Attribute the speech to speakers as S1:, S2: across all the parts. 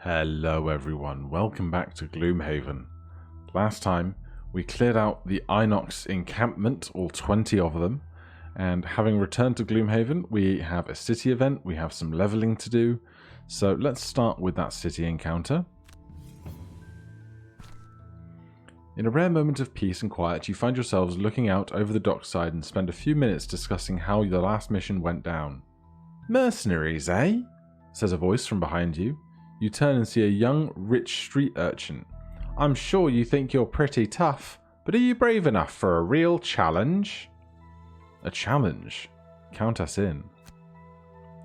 S1: Hello everyone, welcome back to Gloomhaven. Last time we cleared out the Inox encampment, all 20 of them, and having returned to Gloomhaven we have a city event, we have some leveling to do, so let's start with that city encounter. In a rare moment of peace and quiet, you find yourselves looking out over the dockside and spend a few minutes discussing how the last mission went down. "Mercenaries, eh?" says a voice from behind you. You turn and see a young, rich street urchin. "I'm sure you think you're pretty tough, but are you brave enough for a real challenge?" "A challenge? Count us in."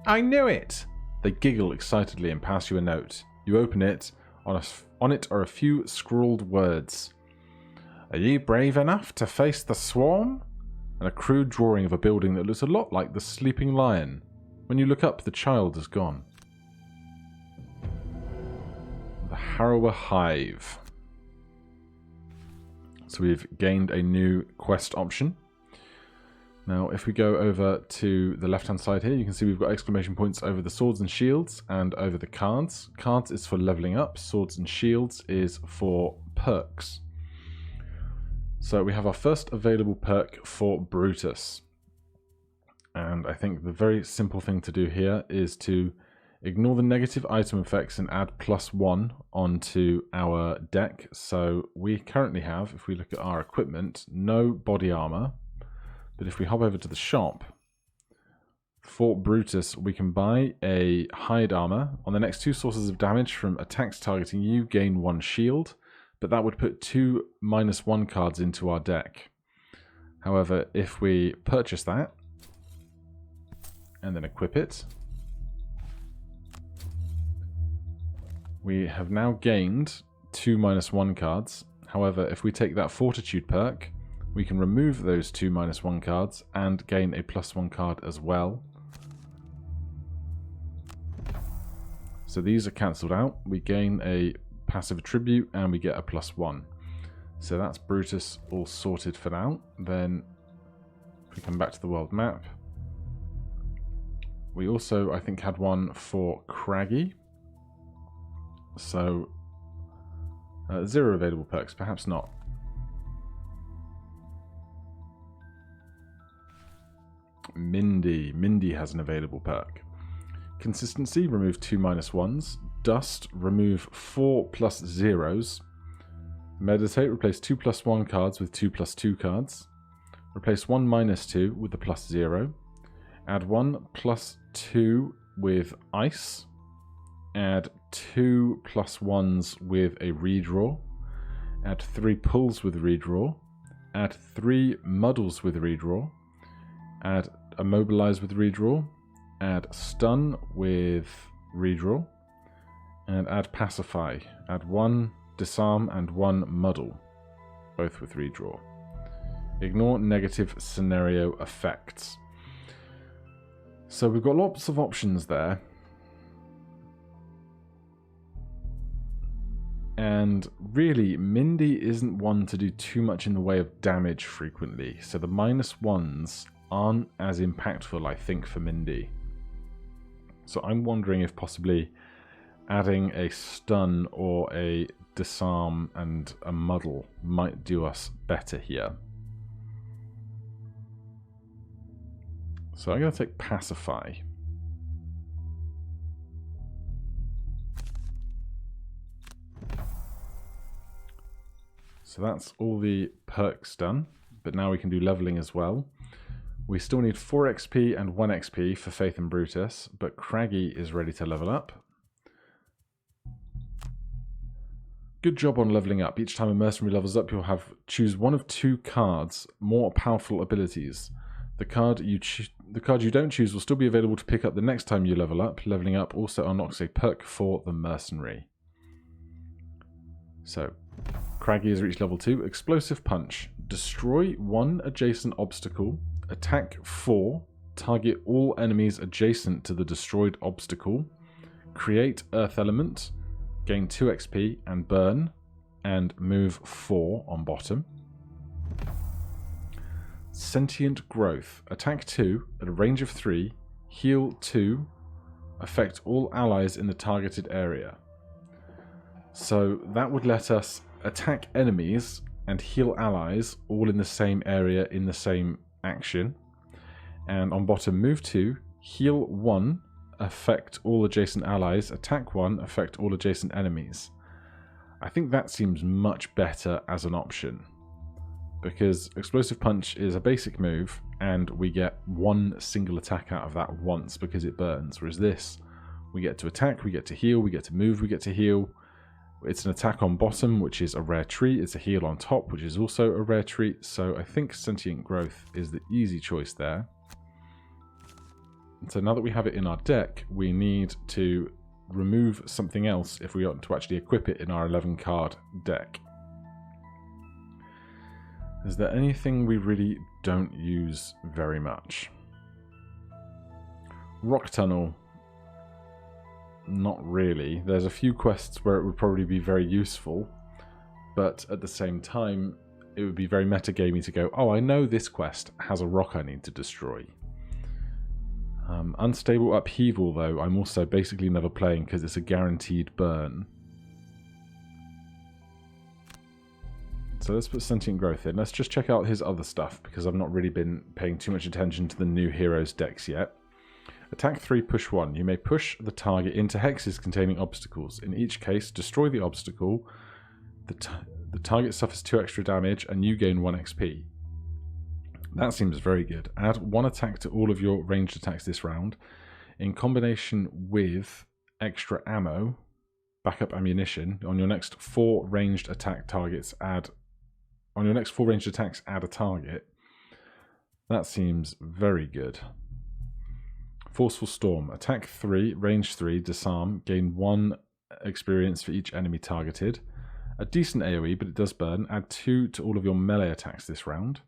S1: "I knew it!" They giggle excitedly and pass you a note. You open it. On it are a few scrawled words. "Are you brave enough to face the swarm?" And a crude drawing of a building that looks a lot like the Sleeping Lion. When you look up, the child is gone. The Harrower Hive. So we've gained a new quest option. Now if we go over to the left hand side here, you can see we've got exclamation points over the swords and shields and over the cards. Cards is for leveling up, swords and shields is for perks. So we have our first available perk for Brutus. And I think the very simple thing to do here is to ignore the negative item effects and add +1 onto our deck. So we currently have, if we look at our equipment, no body armor. But if we hop over to the shop, for Brutus we can buy a hide armor. On the next two sources of damage from attacks targeting you, gain 1 shield. But that would put 2 -1 cards into our deck. However, if we purchase that and then equip it, we have now gained 2 -1 cards. However, if we take that Fortitude perk, we can remove those 2 -1 cards and gain a +1 card as well. So these are cancelled out. We gain a passive attribute and we get a +1. So that's Brutus all sorted for now. Then if we come back to the world map, we also I think had one for Craggy. So 0 available perks, perhaps not. Mindy has an available perk. Consistency, remove 2 -1s. Dust, remove 4 +0s. Meditate, replace 2 +1 cards with 2 +2 cards. Replace 1 -2 with the +0. Add 1 +2 with ice. Add 2 +1s with a redraw. Add 3 pulls with redraw. Add 3 muddles with redraw. Add immobilize with redraw. Add stun with redraw. And add pacify. Add 1 disarm and 1 muddle, both with redraw. Ignore negative scenario effects. So we've got lots of options there. And really, Mindy isn't one to do too much in the way of damage frequently. So the -1s aren't as impactful, I think, for Mindy. So I'm wondering if possibly adding a stun or a disarm and a muddle might do us better here. So I'm going to take pacify. So that's all the perks done, but now we can do leveling as well. We still need 4 XP and 1 XP for Faith and Brutus, but Craggy is ready to level up. Good job on leveling up. Each time a mercenary levels up, you'll choose one of 2 cards, more powerful abilities. The card you don't choose will still be available to pick up the next time you level up. Leveling up also unlocks a perk for the mercenary. So, Craggy has reached level 2. Explosive Punch. Destroy 1 adjacent obstacle. Attack 4. Target all enemies adjacent to the destroyed obstacle. Create Earth Element. Gain 2 XP and burn. And move 4 on bottom. Sentient Growth. Attack 2 at a range of 3. Heal 2. Affect all allies in the targeted area. So that would let us attack enemies and heal allies all in the same area in the same action. And on bottom, move 2, heal 1, affect all adjacent allies, attack 1, affect all adjacent enemies. I think that seems much better as an option, because Explosive Punch is a basic move and we get one single attack out of that once because it burns, whereas this, we get to attack, we get to heal, we get to move, we get to heal. It's an attack on bottom, which is a rare treat. It's a heal on top, which is also a rare treat. So I think Sentient Growth is the easy choice there. And so now that we have it in our deck, we need to remove something else if we want to actually equip it in our 11 card deck. Is there anything we really don't use very much? Rock Tunnel. Not really. There's a few quests where it would probably be very useful, but at the same time, it would be very metagamey to go, oh, I know this quest has a rock I need to destroy. Unstable Upheaval, though, I'm also basically never playing because it's a guaranteed burn. So let's put Sentient Growth in. Let's just check out his other stuff, because I've not really been paying too much attention to the new heroes decks yet. Attack 3, push 1. You may push the target into hexes containing obstacles. In each case, destroy the obstacle. The target suffers 2 extra damage and you gain 1 XP. That seems very good. Add 1 attack to all of your ranged attacks this round. In combination with extra ammo, backup ammunition, on your next 4 ranged attack targets, add a target. That seems very good. Forceful Storm. Attack 3, range 3, disarm, gain 1 experience for each enemy targeted. A decent AoE, but it does burn. Add 2 to all of your melee attacks this round.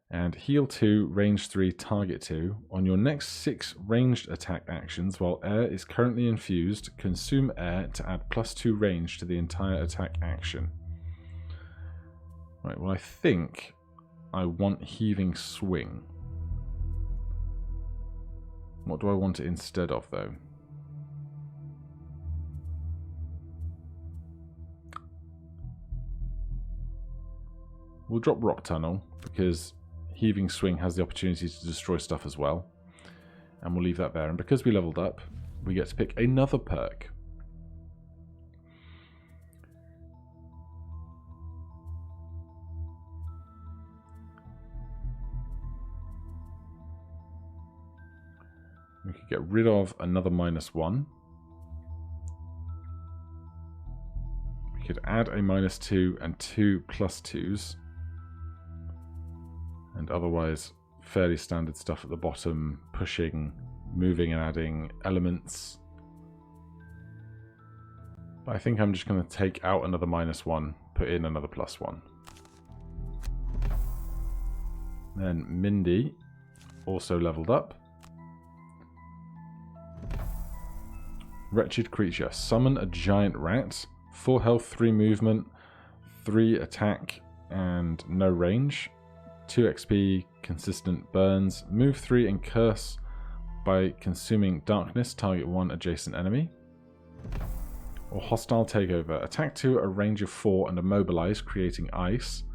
S1: And heal 2, range 3, target 2. On your next 6 ranged attack actions, while air is currently infused, consume air to add +2 range to the entire attack action. Right, well I think I want Heaving Swing. What do I want it instead of, though? We'll drop Rock Tunnel, because Heaving Swing has the opportunity to destroy stuff as well. And we'll leave that there. And because we leveled up, we get to pick another perk. We could get rid of another -1. We could add a -2 and 2 +2s. And otherwise, fairly standard stuff at the bottom, pushing, moving and adding elements. But I think I'm just going to take out another -1, put in another +1. Then Mindy also leveled up. Wretched Creature. Summon a giant rat. 4 health, 3 movement, 3 attack, and no range. 2 XP, consistent burns. Move 3 and curse by consuming darkness. Target 1 adjacent enemy. Or Hostile Takeover. Attack 2 a range of 4 and immobilize, creating ice.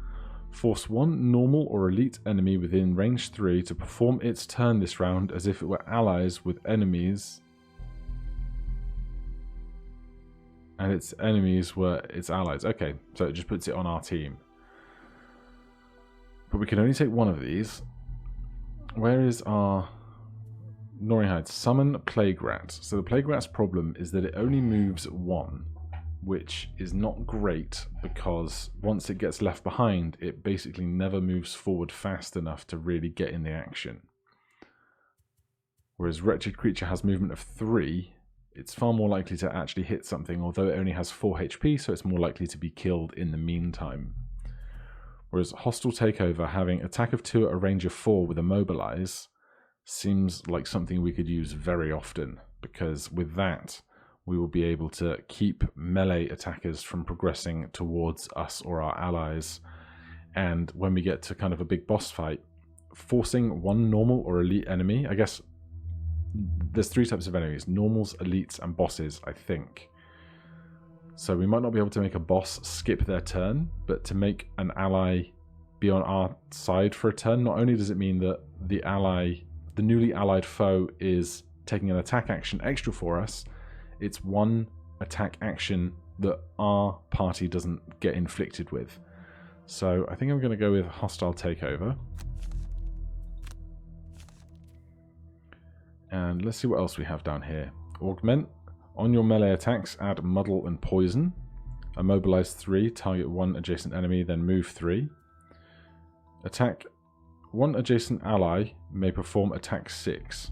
S1: Force 1 normal or elite enemy within range 3 to perform its turn this round as if it were allies with enemies. And its enemies were its allies. Okay, so it just puts it on our team. But we can only take one of these. Where is our Gnawing Hide? Summon Plague Rat. So the Plague Rat's problem is that it only moves 1, which is not great because once it gets left behind, it basically never moves forward fast enough to really get in the action. Whereas Wretched Creature has movement of 3, it's far more likely to actually hit something, although it only has 4 HP, so it's more likely to be killed in the meantime. Whereas Hostile Takeover, having attack of 2 at a range of 4 with immobilize, seems like something we could use very often, because with that, we will be able to keep melee attackers from progressing towards us or our allies. And when we get to kind of a big boss fight, forcing 1 normal or elite enemy, I guess there's 3 types of enemies: normals, elites, and bosses, I think. So we might not be able to make a boss skip their turn, but to make an ally be on our side for a turn, not only does it mean that the newly allied foe is taking an attack action extra for us, it's one attack action that our party doesn't get inflicted with. So I think I'm going to go with Hostile Takeover. And let's see what else we have down here. Augment. On your melee attacks, add Muddle and Poison. Immobilize 3, target 1 adjacent enemy, then move 3. Attack 1 adjacent ally, may perform attack 6.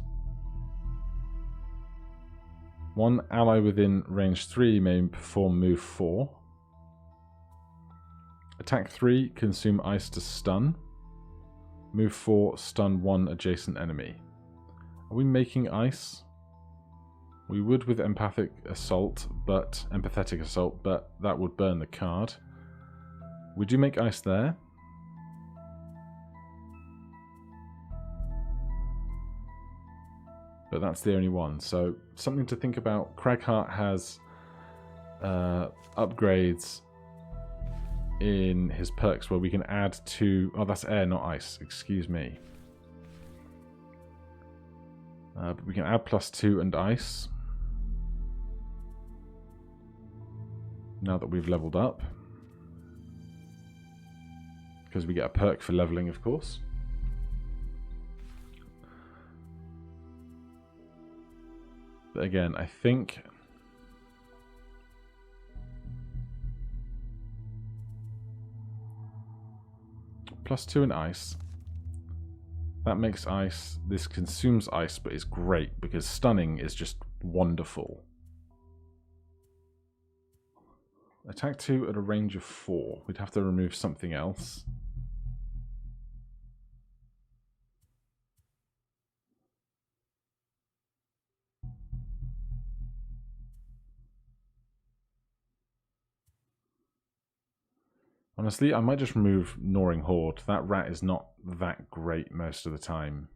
S1: 1 ally within range 3 may perform move 4. Attack 3, consume ice to stun. Move 4, stun 1 adjacent enemy. Are we making ice? We would with Empathetic Assault, but that would burn the card. We do make ice there. But that's the only one. So something to think about. Cragheart has upgrades in his perks where we can add to... Oh, that's air, not ice. Excuse me. But we can add +2 and ice. Now that we've leveled up. Because we get a perk for leveling, of course. But again, I think... +2 in ice. That makes ice. This consumes ice, but it's great because stunning is just wonderful. Attack 2 at a range of 4. We'd have to remove something else. Honestly, I might just remove Gnawing Horde. That rat is not that great most of the time.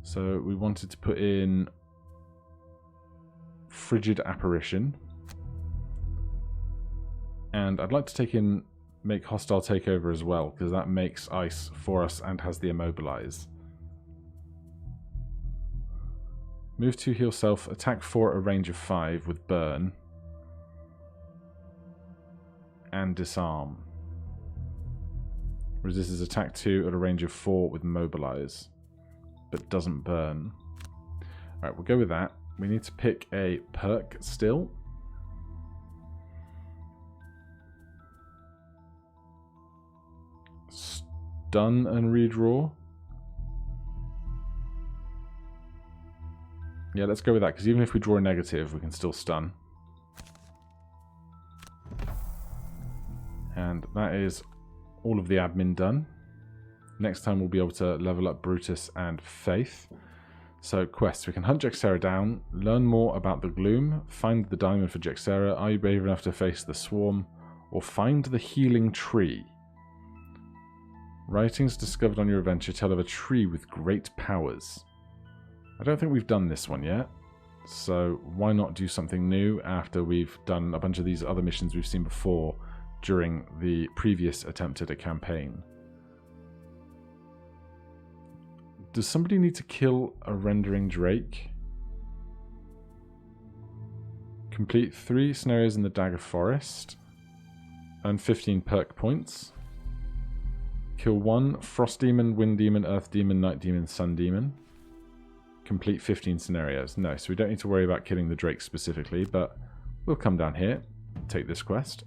S1: So we wanted to put in Frigid Apparition. And I'd like to make Hostile Takeover as well, because that makes ice for us and has the Immobilize. Move 2, heal self, attack 4 at a range of 5 with Burn. And Disarm. Resists attack 2 at a range of 4 with Mobilize. But doesn't burn. Alright, we'll go with that. We need to pick a perk still. Stun and redraw. Yeah, let's go with that, because even if we draw a negative, we can still stun. And that is all of the admin done. Next time we'll be able to level up Brutus and Faith. So quests, we can hunt Jexera down, learn more about the Gloom, find the diamond for Jexera, are you brave enough to face the Swarm, or find the healing tree. Writings discovered on your adventure tell of a tree with great powers. I don't think we've done this one yet, so why not do something new after we've done a bunch of these other missions we've seen before during the previous attempt at a campaign. Does somebody need to kill a rendering drake? Complete 3 scenarios in the Dagger Forest. Earn 15 perk points. Kill 1 Frost Demon, Wind Demon, Earth Demon, Night Demon, Sun Demon. Complete 15 scenarios. No, so we don't need to worry about killing the drake specifically, but we'll come down here, take this quest.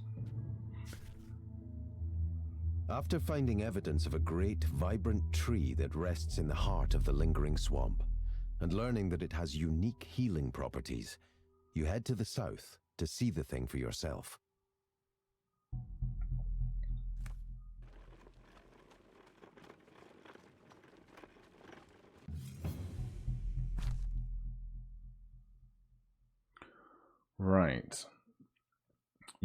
S2: After finding evidence of a great, vibrant tree that rests in the heart of the lingering swamp, and learning that it has unique healing properties, you head to the south to see the thing for yourself.
S1: Right.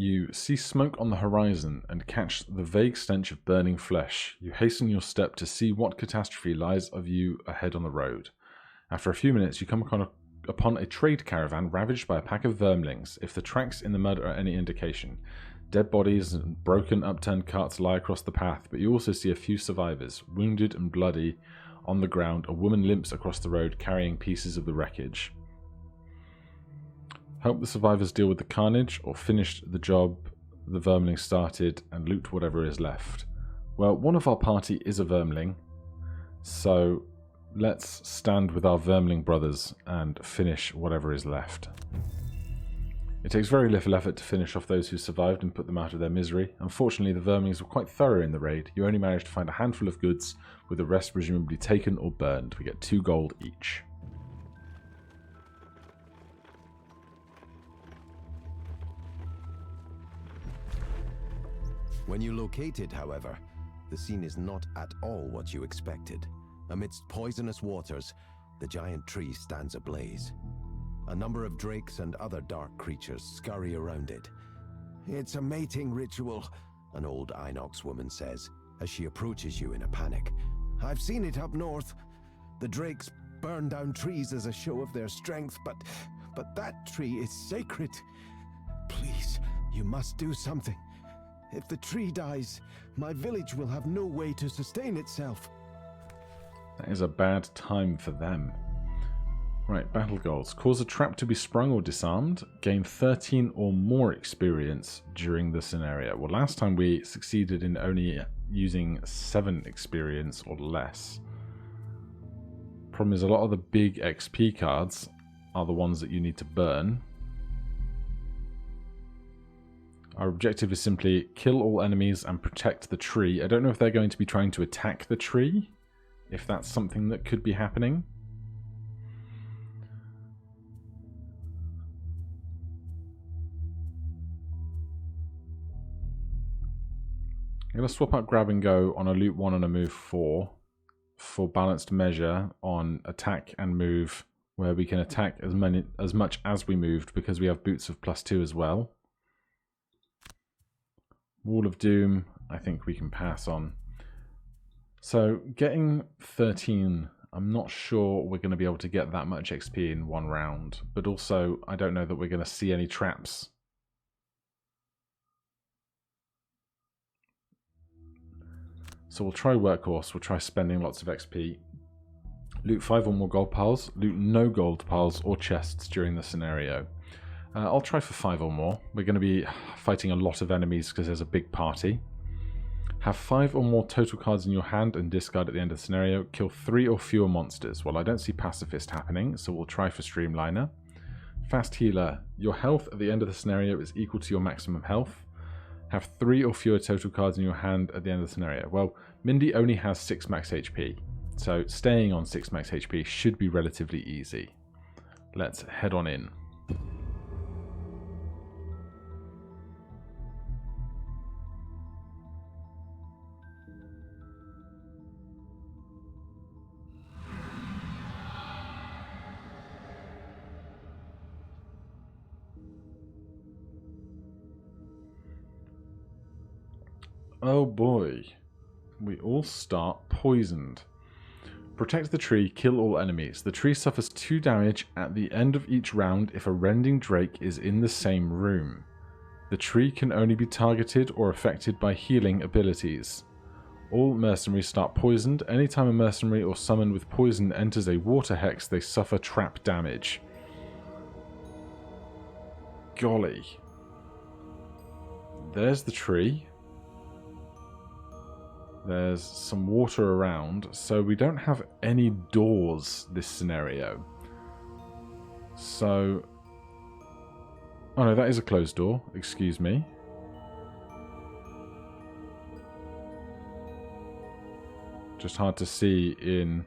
S1: You see smoke on the horizon and catch the vague stench of burning flesh. You hasten your step to see what catastrophe lies of you ahead on the road. After a few minutes, you come upon a trade caravan ravaged by a pack of vermlings, if the tracks in the mud are any indication. Dead bodies and broken, upturned carts lie across the path, but you also see a few survivors, wounded and bloody. On the ground, a woman limps across the road carrying pieces of the wreckage. Help the survivors deal with the carnage, or finish the job the vermling started and loot whatever is left. Well, one of our party is a vermling, so let's stand with our vermling brothers and finish whatever is left. It takes very little effort to finish off those who survived and put them out of their misery. Unfortunately, the vermlings were quite thorough in the raid. You only managed to find a handful of goods, with the rest presumably taken or burned. We get 2 gold each.
S2: When you locate it, however, the scene is not at all what you expected. Amidst poisonous waters, the giant tree stands ablaze. A number of drakes and other dark creatures scurry around it. "It's a mating ritual," an old Inox woman says, as she approaches you in a panic. "I've seen it up north. The drakes burn down trees as a show of their strength, but that tree is sacred. Please, you must do something. If the tree dies, my village will have no way to sustain itself."
S1: That is a bad time for them. Right, battle goals. Cause a trap to be sprung or disarmed. Gain 13 or more experience during the scenario. Well, last time we succeeded in only using 7 experience or less. Problem is, a lot of the big XP cards are the ones that you need to burn. Our objective is simply kill all enemies and protect the tree. I don't know if they're going to be trying to attack the tree, if that's something that could be happening. I'm going to swap out grab and go on a loot 1 and a move 4 for balanced measure on attack and move, where we can attack as much as we moved because we have boots of +2 as well. Wall of Doom, I think we can pass on. So getting 13, I'm not sure we're going to be able to get that much XP in 1 round, but also I don't know that we're going to see any traps. So we'll try Workhorse, we'll try spending lots of XP. Loot 5 or more gold piles, loot no gold piles or chests during the scenario. I'll try for 5 or more. We're going to be fighting a lot of enemies because there's a big party. Have 5 or more total cards in your hand and discard at the end of the scenario. Kill 3 or fewer monsters. Well, I don't see Pacifist happening, so we'll try for Streamliner. Fast Healer. Your health at the end of the scenario is equal to your maximum health. Have 3 or fewer total cards in your hand at the end of the scenario. Well, Mindy only has 6 max HP, so staying on 6 max HP should be relatively easy. Let's head on in. Oh boy, we all start poisoned. Protect the tree, kill all enemies. The tree suffers 2 damage at the end of each round if a rending drake is in the same room. The tree can only be targeted or affected by healing abilities. All mercenaries start poisoned. Anytime a mercenary or summon with poison enters a water hex, they suffer trap damage. Golly. There's the tree. There's some water around, so we don't have any doors this scenario. So... oh no, that is a closed door. Excuse me. Just hard to see in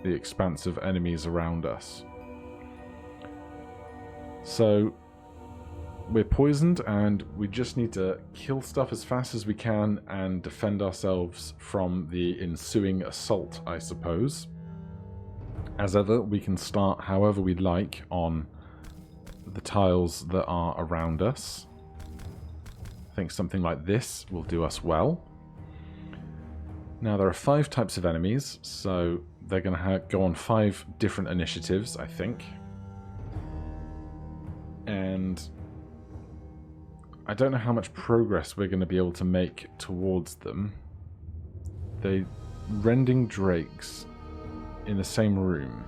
S1: the expanse of enemies around us. So... we're poisoned and we just need to kill stuff as fast as we can and defend ourselves from the ensuing assault, I suppose. As ever, we can start however we like on the tiles that are around us. think something like this will do us well. Now, there are 5 types of enemies, so they're going to go on 5 different initiatives, I think. And I don't know how much progress we're going to be able to make towards them. They rending drakes in the same room.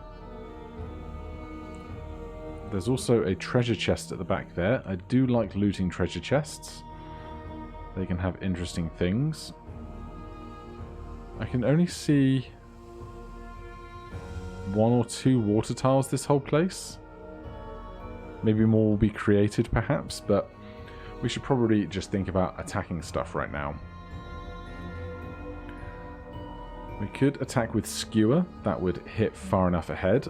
S1: There's also a treasure chest at the back there. I do like looting treasure chests. They can have interesting things. I can only see 1 or 2 water tiles this whole place. Maybe more will be created perhaps, but we should probably just think about attacking stuff right now. We could attack with Skewer. That would hit far enough ahead.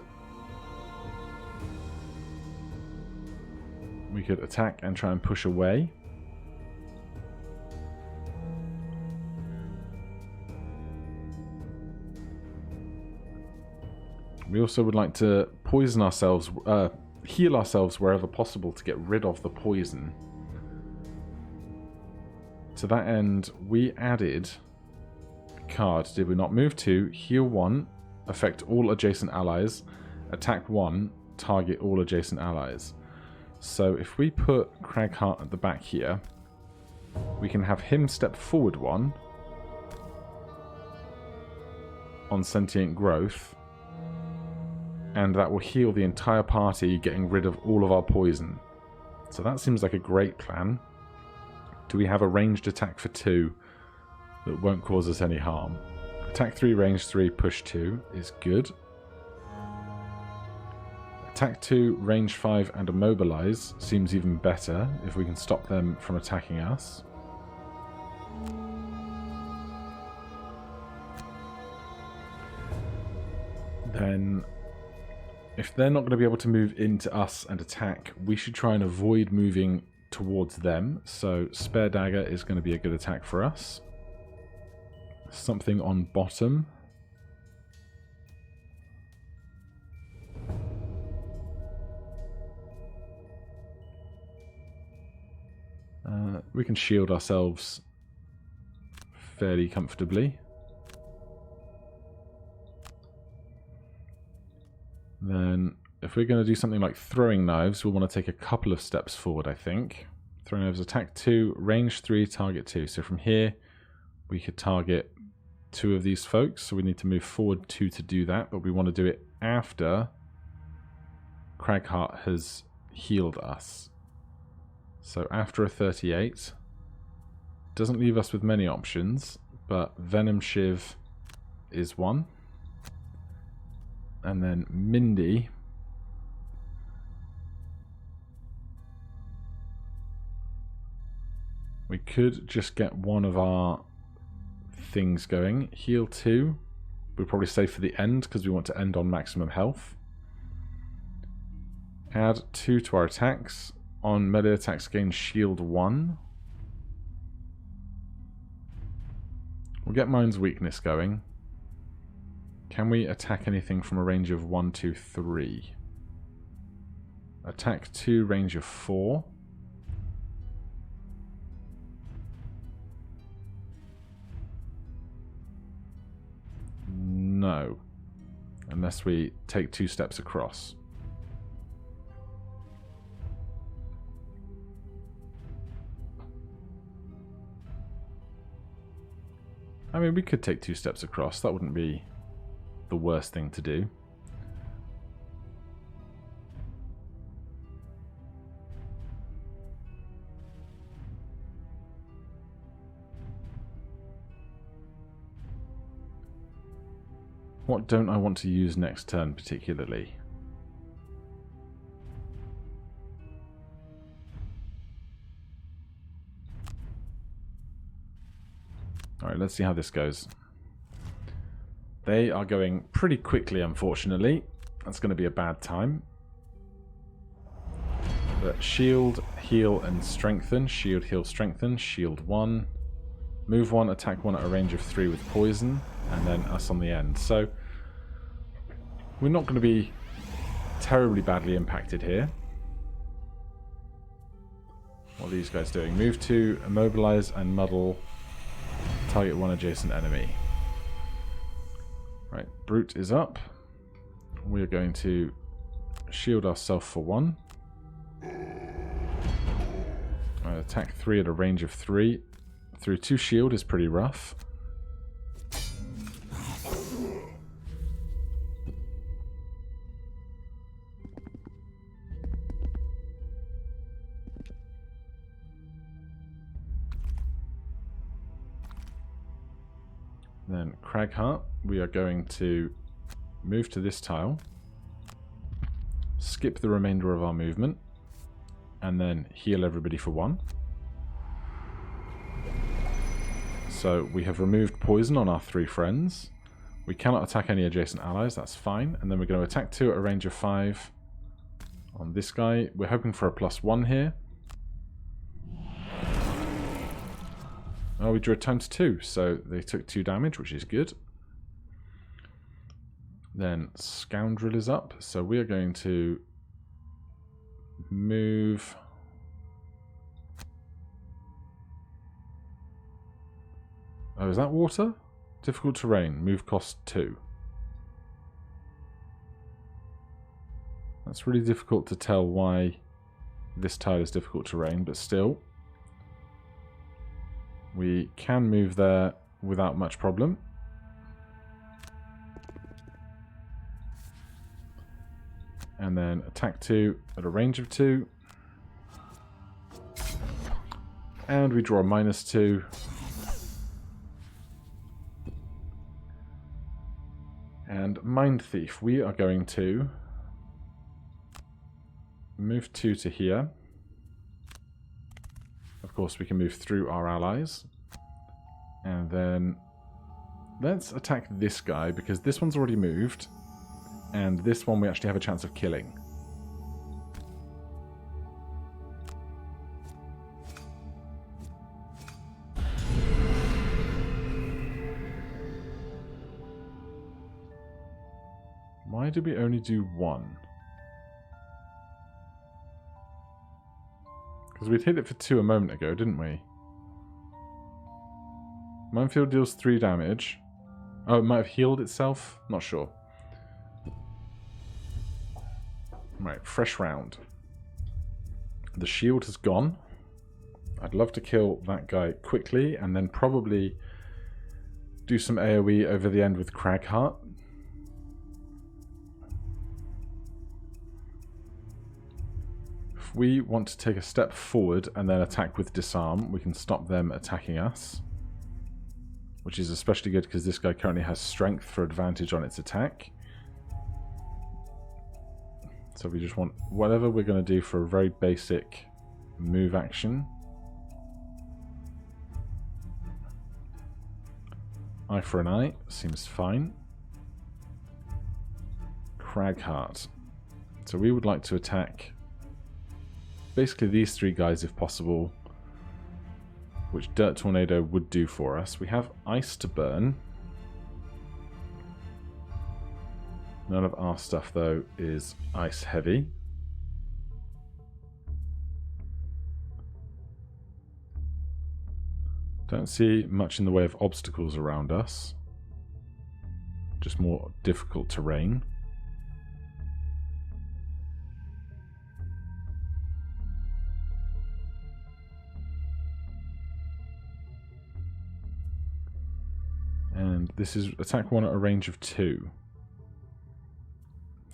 S1: We could attack and try and push away. We also would like to poison ourselves, heal ourselves wherever possible to get rid of the poison. To that end, we added a card, did we not? Move 2, heal 1, affect all adjacent allies, attack 1, target all adjacent allies. So if we put Craghart at the back here, we can have him step forward 1 on Sentient Growth, and that will heal the entire party, getting rid of all of our poison. So that seems like a great plan. Do we have a ranged attack for 2 that won't cause us any harm? Attack 3, range 3, push 2 is good. Attack 2, range 5 and immobilize seems even better if we can stop them from attacking us. Then, if they're not going to be able to move into us and attack, we should try and avoid moving towards them. So Spare Dagger is going to be a good attack for us. Something on bottom. We can shield ourselves fairly comfortably. Then, if we're going to do something like throwing knives, we'll want to take a couple of steps forward, I think. Throwing knives, attack 2, range 3, target 2. So from here, we could target 2 of these folks. So we need to move forward 2 to do that, but we want to do it after Craghart has healed us. So after a 38, doesn't leave us with many options, but Venom Shiv is one. And then Mindy. We could just get one of our things going. Heal 2. We'll probably save for the end because we want to end on maximum health. Add 2 to our attacks. On melee attacks, gain shield 1. We'll get Mind's Weakness going. Can we attack anything from a range of 1, 2, 3? Attack 2, range of 4. No. Unless we take 2 steps across. I mean, we could take 2 steps across. That wouldn't be the worst thing to do. What don't I want to use next turn particularly? Alright, let's see how this goes. They are going pretty quickly, unfortunately. That's going to be a bad time. But shield, heal, and strengthen. Shield, heal, strengthen. Shield 1. Move 1, attack 1 at a range of 3 with poison. And then us on the end. So, we're not going to be terribly badly impacted here. What are these guys doing? Move to immobilize and muddle. Target one adjacent enemy. Right, Brute is up. We're going to shield ourselves for 1. Attack 3 at a range of 3. Through 2 shield is pretty rough. Then Cragheart, we are going to move to this tile, skip the remainder of our movement, and then heal everybody for 1. So we have removed poison on our 3 friends. We cannot attack any adjacent allies, that's fine. And then we're going to attack 2 at a range of 5 on this guy. We're hoping for a +1 here. Oh, we drew a ×2, so they took 2 damage, which is good. Then Scoundrel is up, so we are going to move... Oh, is that water? Difficult terrain, move cost 2. That's really difficult to tell why this tile is difficult terrain, but still. We can move there without much problem. And then attack 2 at a range of 2. And we draw a -2. And Mind Thief, we are going to move 2 to here. Of course, we can move through our allies. And then let's attack this guy, because this one's already moved. And this one we actually have a chance of killing. Why did we only do 1? Because we'd hit it for 2 a moment ago, didn't we? Minefield deals 3 damage. Oh, it might have healed itself? Not sure. Right, fresh round. The shield has gone. I'd love to kill that guy quickly and then probably do some AoE over the end with Cragheart. If we want to take a step forward and then attack with disarm, we can stop them attacking us. Which is especially good because this guy currently has strength for advantage on its attack. So we just want whatever we're going to do for a very basic move action. Eye for an eye seems fine. Cragheart. So we would like to attack basically these 3 guys if possible, which Dirt Tornado would do for us. We have ice to burn. None of our stuff, though, is ice heavy. Don't see much in the way of obstacles around us. Just more difficult terrain. And this is attack 1 at a range of 2.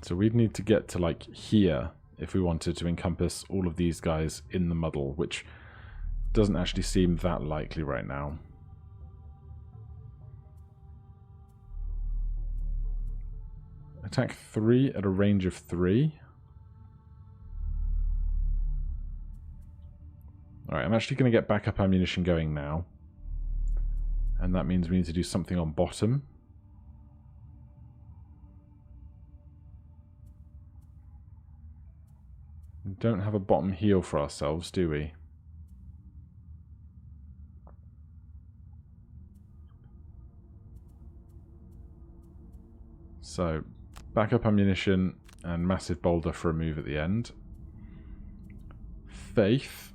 S1: So we'd need to get to like here if we wanted to encompass all of these guys in the muddle, which doesn't actually seem that likely right now. Attack 3 at a range of 3. Alright, I'm actually going to get backup ammunition going now. And that means we need to do something on bottom. We don't have a bottom heal for ourselves, do we? So, backup ammunition and massive boulder for a move at the end. Faith.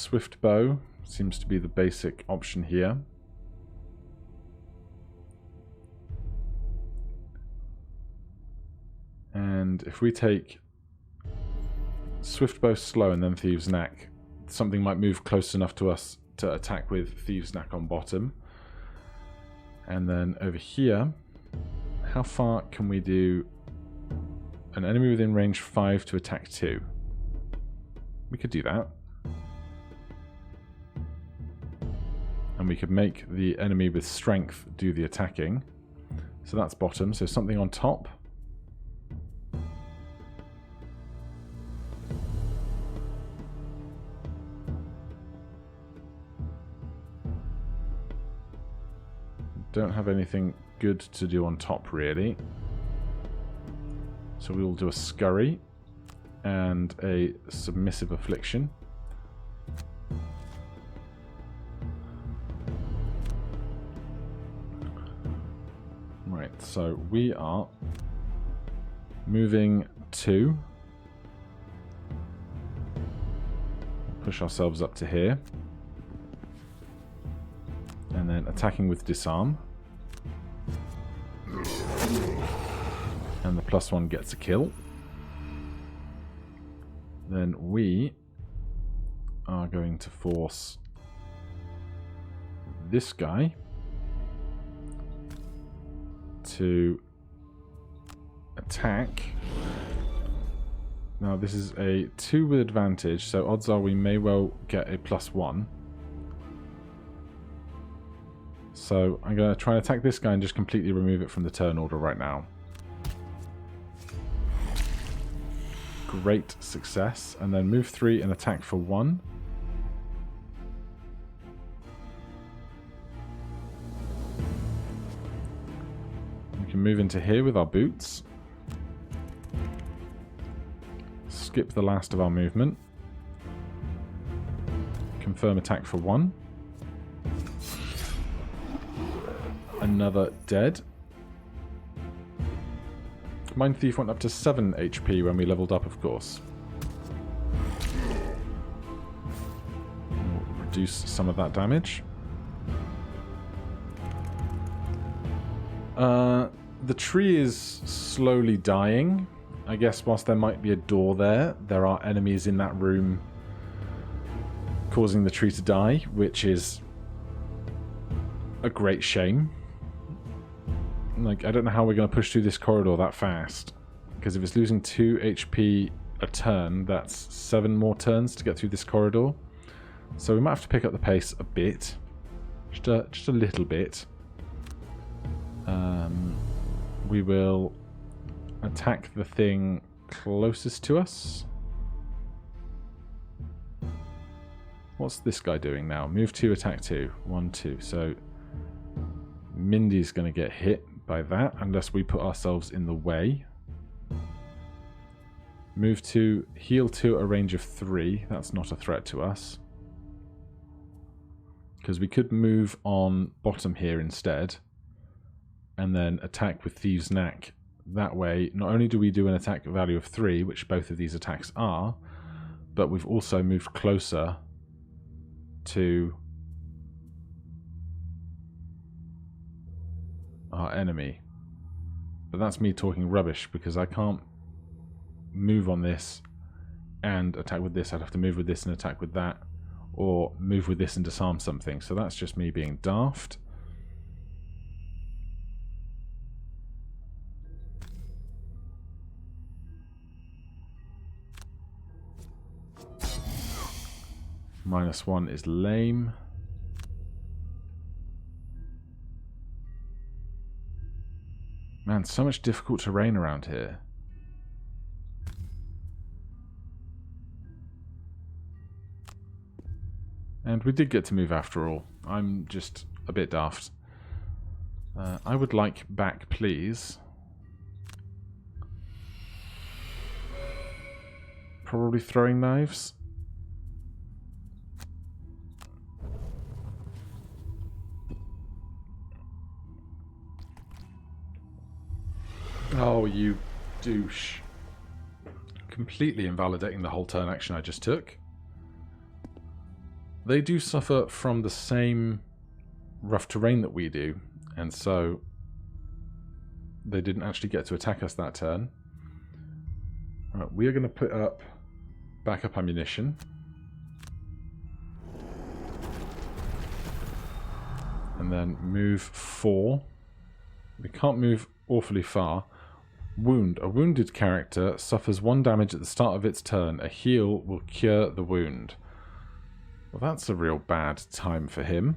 S1: Swift bow seems to be the basic option here. And if we take Swift bow slow and then Thieves' Knack, something might move close enough to us to attack with Thieves' Knack on bottom. And then over here, how far can we do an enemy within range 5 to attack 2? We could do that. And we could make the enemy with strength do the attacking. So that's bottom. So something on top. Don't have anything good to do on top, really. So we will do a Scurry and a Submissive Affliction. Right, so we are moving to push ourselves up to here. And then attacking with Disarm. And the +1 gets a kill. Then we are going to force this guy to attack. Now this is a 2 with advantage, so odds are we may well get a +1. So I'm going to try and attack this guy and just completely remove it from the turn order right now. Great success. And then move 3 and attack for 1. We can move into here with our boots. Skip the last of our movement. Confirm attack for 1. Another dead. Mind Thief went up to 7 HP when we leveled up, of course. We'll reduce some of that damage. The tree is slowly dying. I guess whilst there might be a door there, there are enemies in that room causing the tree to die, which is a great shame. Like, I don't know how we're going to push through this corridor that fast. Because if it's losing 2 HP a turn, that's 7 more turns to get through this corridor. So we might have to pick up the pace a bit. Just a little bit. We will attack the thing closest to us. What's this guy doing now? Move 2, attack 2. 1, 2. So Mindy's going to get hit by that unless we put ourselves in the way. Move 2, heal 2 at a range of 3. That's not a threat to us. Because we could move on bottom here instead. And then attack with Thieves' Knack. That way, not only do we do an attack value of 3, which both of these attacks are, but we've also moved closer to our enemy. But that's me talking rubbish, because I can't move on this and attack with this. I'd have to move with this and attack with that, or move with this and disarm something. So that's just me being daft. -1 is lame. Man, so much difficult terrain around here. And we did get to move after all. I'm just a bit daft. I would like back, please. Probably throwing knives. Oh, you douche. Completely invalidating the whole turn action I just took. they do suffer from the same rough terrain that we do, and so they didn't actually get to attack us that turn. Right, we are going to put up backup ammunition. And then move 4. We can't move awfully far. Wound. A wounded character suffers 1 damage at the start of its turn. A heal will cure the wound. Well, that's a real bad time for him.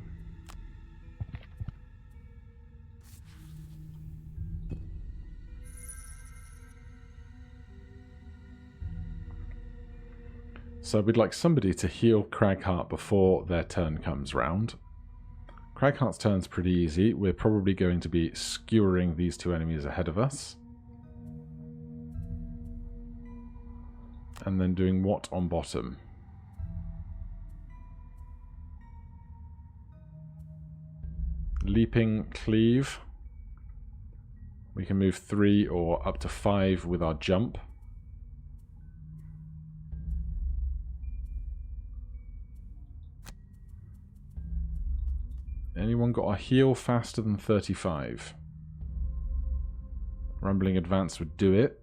S1: So we'd like somebody to heal Craghart before their turn comes round. Craghart's turn's pretty easy. We're probably going to be skewering these 2 enemies ahead of us. And then doing what on bottom? Leaping cleave. We can move 3 or up to 5 with our jump. Anyone got a heal faster than 35? Rumbling Advance would do it.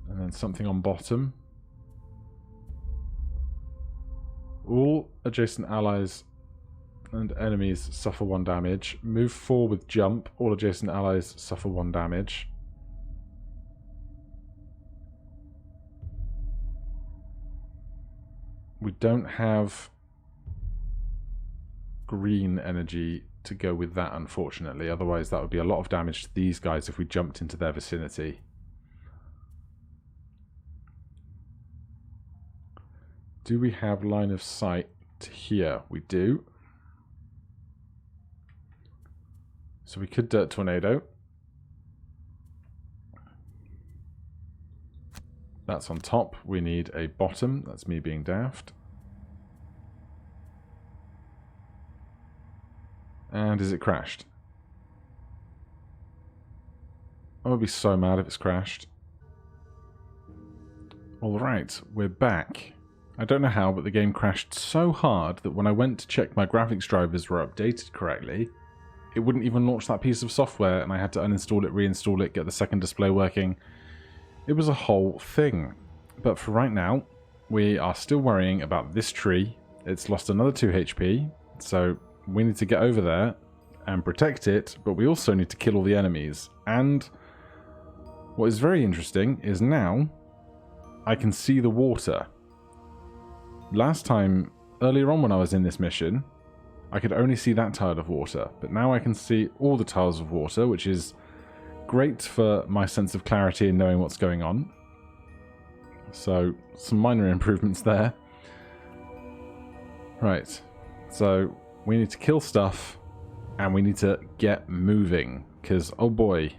S1: And then something on bottom. All adjacent allies and enemies suffer 1 damage. Move 4 with jump. All adjacent allies suffer 1 damage. We don't have green energy to go with that, unfortunately. Otherwise that would be a lot of damage to these guys if we jumped into their vicinity. Do we have line of sight to here? We do. So we could Dirt Tornado. That's on top. We need a bottom. That's me being daft. And is it crashed? I would be so mad if it's crashed. Alright, we're back. I don't know how, but the game crashed so hard that when I went to check my graphics drivers were updated correctly, it wouldn't even launch that piece of software, and I had to uninstall it, reinstall it, get the second display working. It was a whole thing. But for right now, we are still worrying about this tree. It's lost another 2 HP, so we need to get over there and protect it, but we also need to kill all the enemies. And what is very interesting is now I can see the water. Last time, earlier on when I was in this mission, I could only see that tile of water, but now I can see all the tiles of water, which is great for my sense of clarity and knowing what's going on. So, some minor improvements there. Right, so we need to kill stuff, and we need to get moving, because, oh boy,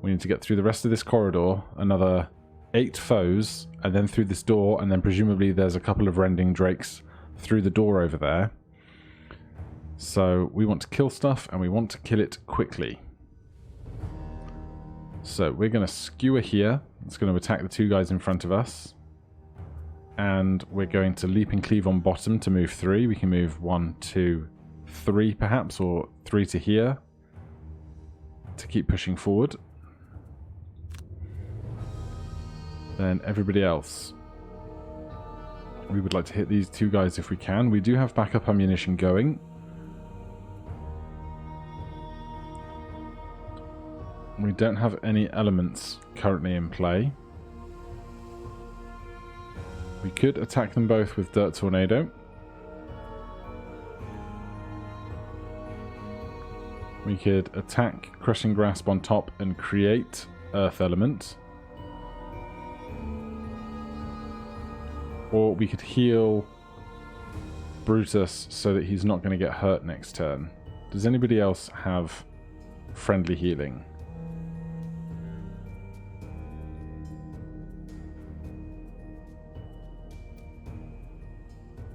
S1: we need to get through the rest of this corridor, another 8 foes, and then through this door, and then presumably there's a couple of rending drakes through the door over there. So we want to kill stuff, and we want to kill it quickly. So we're going to skewer here. It's going to attack the 2 guys in front of us. And we're going to leap and cleave on bottom to move 3. We can move 1, 2, 3 perhaps, or 3 to here to keep pushing forward. Then everybody else. We would like to hit these 2 guys if we can. We do have backup ammunition going. We don't have any elements currently in play. We could attack them both with Dirt Tornado. We could attack Crushing Grasp on top and create Earth Element. Or we could heal Brutus so that he's not going to get hurt next turn. Does anybody else have friendly healing?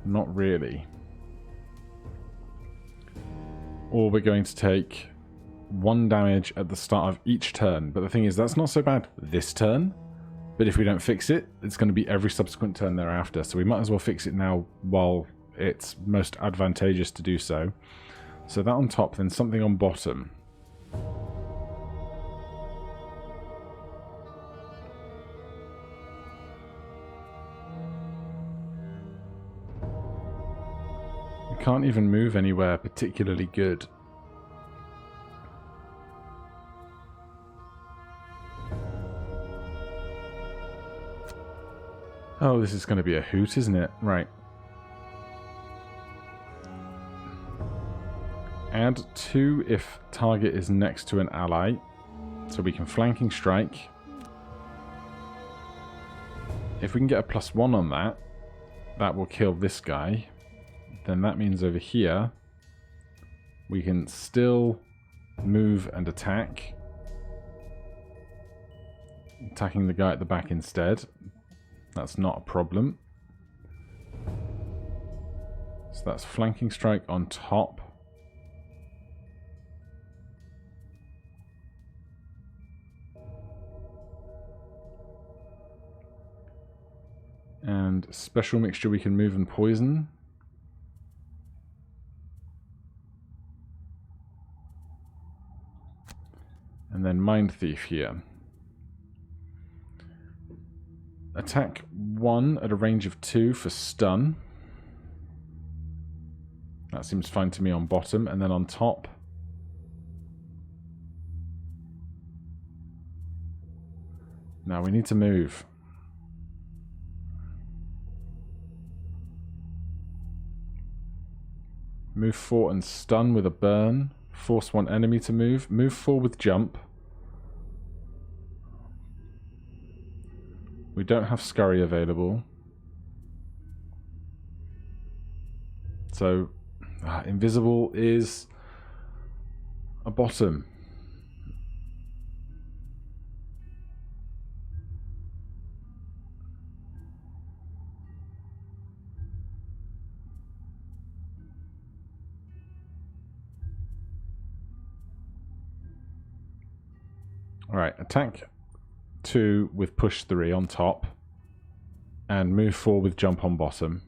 S1: Not really. Or we're going to take 1 damage at the start of each turn. But the thing is, that's not so bad this turn. But if we don't fix it, it's going to be every subsequent turn thereafter. So we might as well fix it now while it's most advantageous to do so. So that on top, then something on bottom. We can't even move anywhere particularly good. Oh, this is going to be a hoot, isn't it? Right. Add 2 if target is next to an ally. So we can flanking strike. If we can get a +1 on that, that will kill this guy. Then that means over here, we can still move and attack. Attacking the guy at the back instead. That's not a problem. So that's flanking strike on top. And special mixture, we can move and poison. And then Mind Thief here. Attack 1 at a range of 2 for stun. That seems fine to me on bottom. And then on top, now we need to move. Move 4 and stun with a burn. Force one enemy to move. Move 4 with jump. We don't have scurry available. So, invisible is a bottom. Alright, attack 2 with push 3 on top. And move 4 with jump on bottom.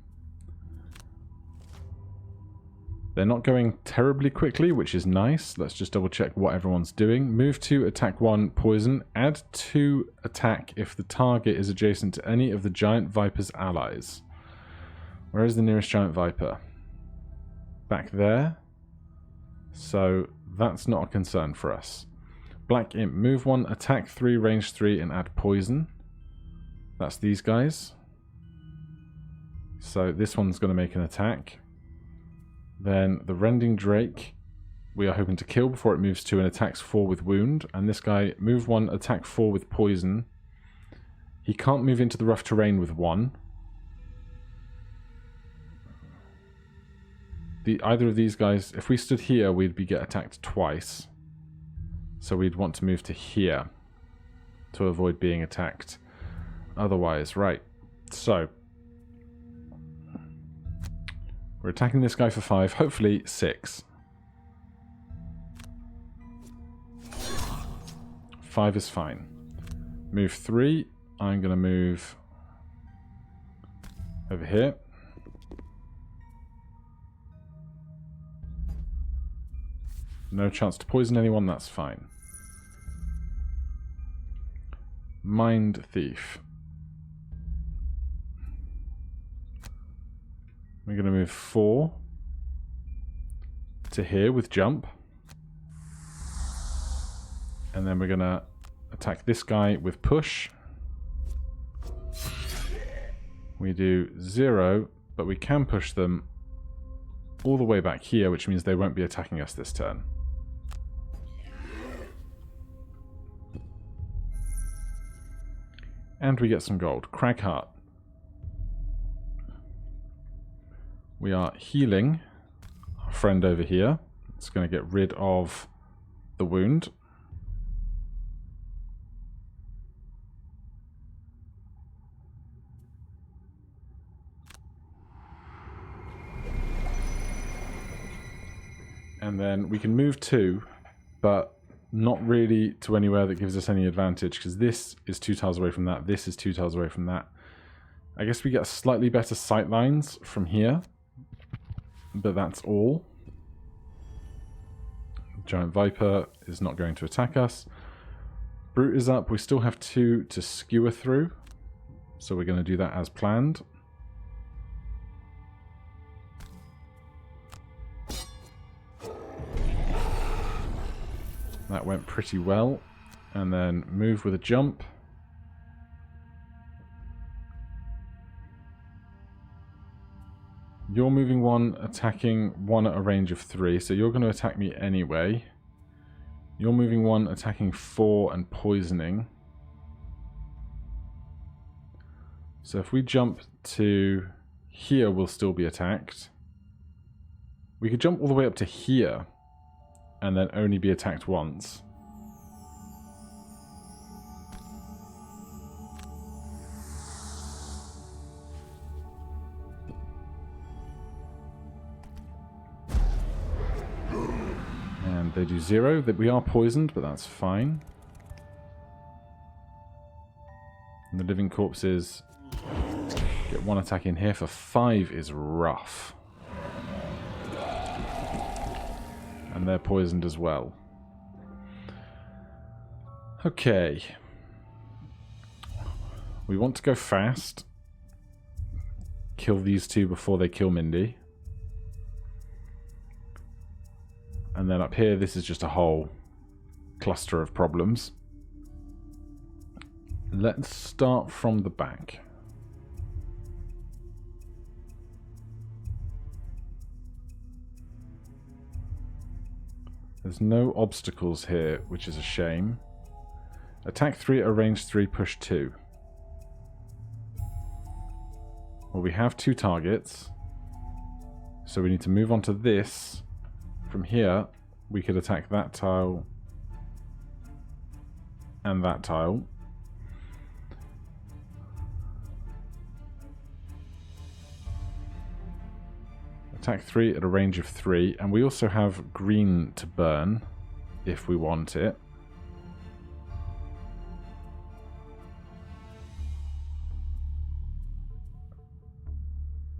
S1: They're not going terribly quickly, which is nice. Let's just double check what everyone's doing. Move 2, attack 1, poison. Add 2 attack if the target is adjacent to any of the giant viper's allies. Where is the nearest giant viper? Back there. So that's not a concern for us. Black Imp, move 1, attack 3, range 3, and add poison. That's these guys. So this one's going to make an attack. Then the Rending Drake, we are hoping to kill before it moves 2 and attacks 4 with wound. And this guy, move 1, attack 4 with poison. He can't move into the rough terrain with 1. Either of these guys, if we stood here, we'd get attacked twice. So we'd want to move to here to avoid being attacked. Otherwise, right. So we're attacking this guy for 5, hopefully 6. 5 is fine. Move 3. I'm going to move over here. No chance to poison anyone, that's fine. Mind Thief. We're going to move 4 to here with jump. And then we're going to attack this guy with push. We do 0, but we can push them all the way back here, which means they won't be attacking us this turn. And we get some gold. Cragheart. We are healing our friend over here. It's going to get rid of the wound. And then we can move 2, but not really to anywhere that gives us any advantage, because this is 2 tiles away from that, this is 2 tiles away from that. I guess we get slightly better sight lines from here, but that's all. Giant Viper is not going to attack us. Brute is up. We still have 2 to skewer through, so we're going to do that as planned. That went pretty well. And then move with a jump. You're moving 1, attacking 1 at a range of 3, so you're going to attack me anyway. You're moving 1, attacking 4 and poisoning. So if we jump to here, we'll still be attacked. We could jump all the way up to here and then only be attacked once. And they do 0. We are poisoned, but that's fine. And the living corpses get 1 attack in here for 5 is rough. And they're poisoned as well. Okay. We want to go fast. Kill these 2 before they kill Mindy. And then up here, this is just a whole cluster of problems. Let's start from the back. There's no obstacles here, which is a shame. Attack 3 at a range 3, push 2. Well, we have 2 targets. So we need to move on to this. From here, we could attack that tile and that tile. Attack 3 at a range of 3, and we also have green to burn if we want it.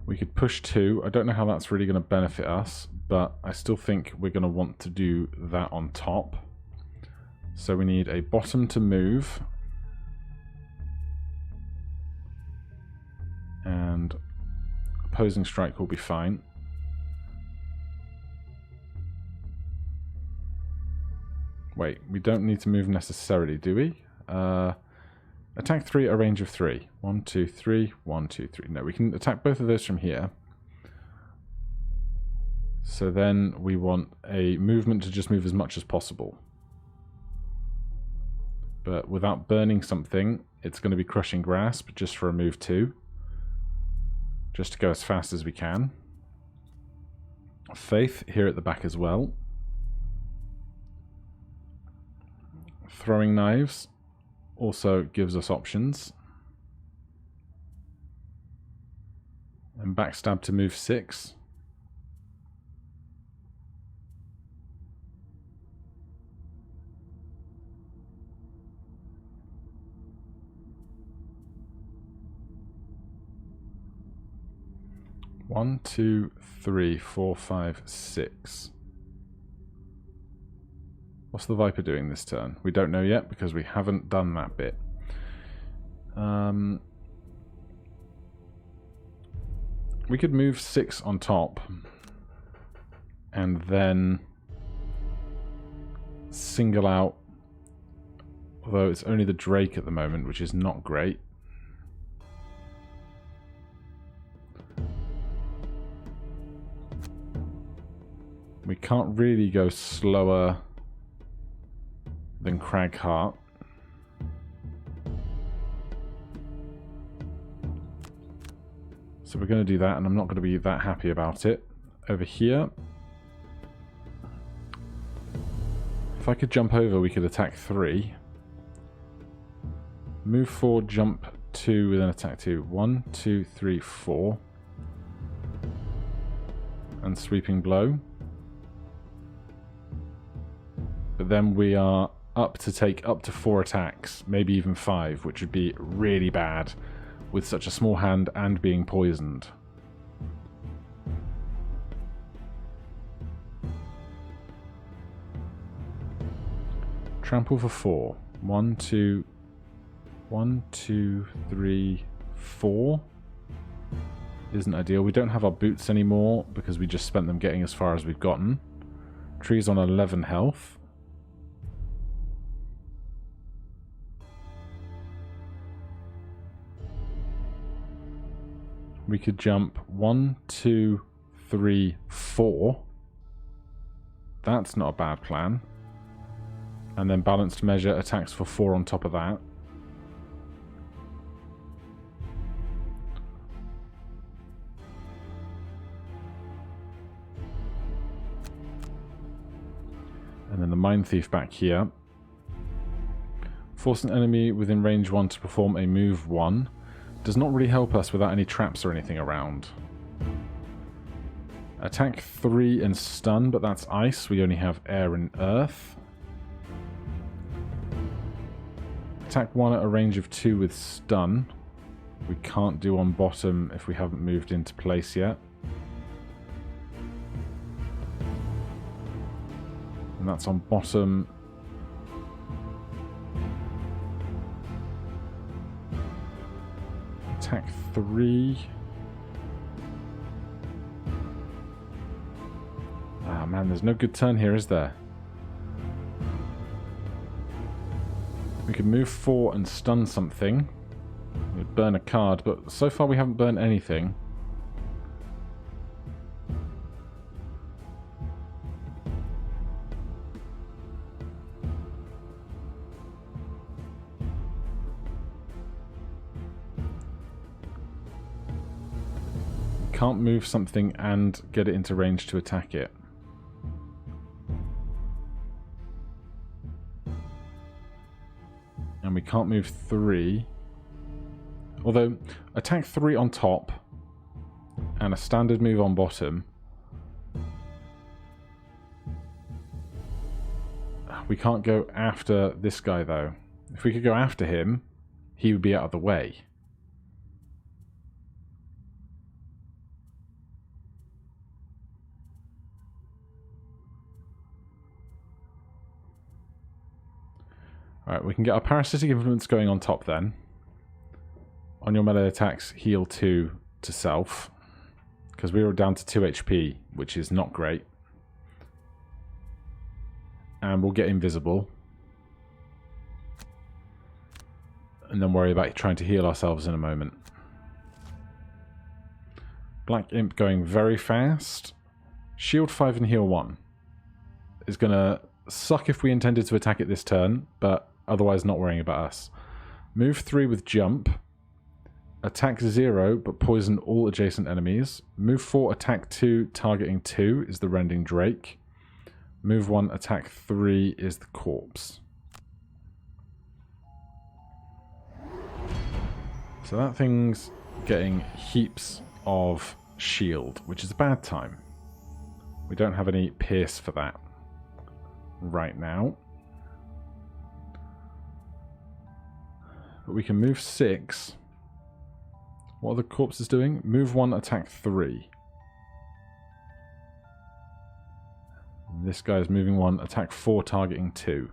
S1: We could push 2. I don't know how that's really going to benefit us, but I still think we're going to want to do that on top. So we need a bottom to move. And opposing strike will be fine. Wait, we don't need to move necessarily, do we? Attack 3 at a range of 3. 1, 2, 3, 1, 2, 3. No, we can attack both of those from here. So then we want a movement to just move as much as possible. But without burning something, it's going to be Crushing Grasp just for a move 2. Just to go as fast as we can. Faith here at the back as well. Throwing Knives also gives us options. And Backstab to move 6. One, 2, 3, 4, 5, 6. What's the Viper doing this turn? We don't know yet because we haven't done that bit. We could move 6 on top and then single out, although it's only the Drake at the moment, which is not great. We can't really go slower than Cragheart. So we're going to do that, and I'm not going to be that happy about it. Over here, if I could jump over, we could attack 3. Move 4, jump 2 with an attack 2. 1, 2, 3, 4. And Sweeping Blow. but then we are up to take up to 4 attacks, maybe even 5, which would be really bad with such a small hand and being poisoned. Trample for 4. 1, 2, 3, 4. Isn't ideal. We don't have our boots anymore because we just spent them getting as far as we've gotten. Tree's on 11 health. We could jump 1, 2, 3, 4. That's not a bad plan. And then balanced measure attacks for 4 on top of that. And then the Mind Thief back here. Force an enemy within range 1 to perform a move 1. Does not really help us without any traps or anything around. Attack 3 and stun, but that's ice. We only have air and earth. Attack 1 at a range of 2 with stun. We can't do on bottom if we haven't moved into place yet. And that's on bottom. Attack 3. Ah man, there's no good turn here, is there? We could move 4 and stun something. We'd burn a card, but so far we haven't burned anything. Can't move something and get it into range to attack it. And we can't move 3. Although, attack 3 on top and a standard move on bottom. We can't go after this guy though. If we could go after him, he would be out of the way. Alright, we can get our parasitic influence going on top then. On your melee attacks, heal 2 to self. Because we were down to 2 HP, which is not great. And we'll get invisible. And then worry about trying to heal ourselves in a moment. Black Imp going very fast. Shield 5 and heal 1. Is going to suck if we intended to attack it this turn, but otherwise not worrying about us. Move 3 with jump. Attack 0, but poison all adjacent enemies. Move 4, attack 2, targeting 2 is the Rending Drake. Move 1, attack 3 is the corpse. So that thing's getting heaps of shield, which is a bad time. We don't have any pierce for that right now. But we can move 6. What are the corpses doing? Move 1, attack 3. And this guy is moving 1, attack 4, targeting 2.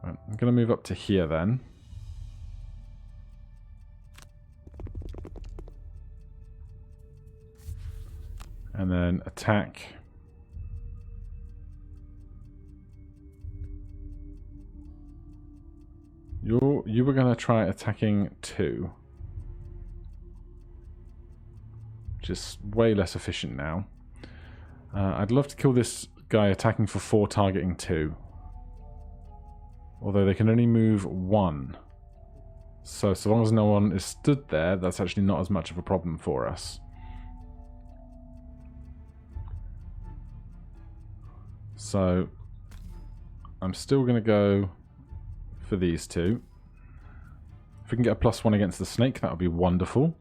S1: Right, I'm going to move up to here then. And then attack. You were going to try attacking 2. Which is way less efficient now. I'd love to kill this guy attacking for 4, targeting 2. Although they can only move 1. So long as no one is stood there, that's actually not as much of a problem for us. So I'm still going to go for these 2. If we can get a +1 against the snake, that would be wonderful.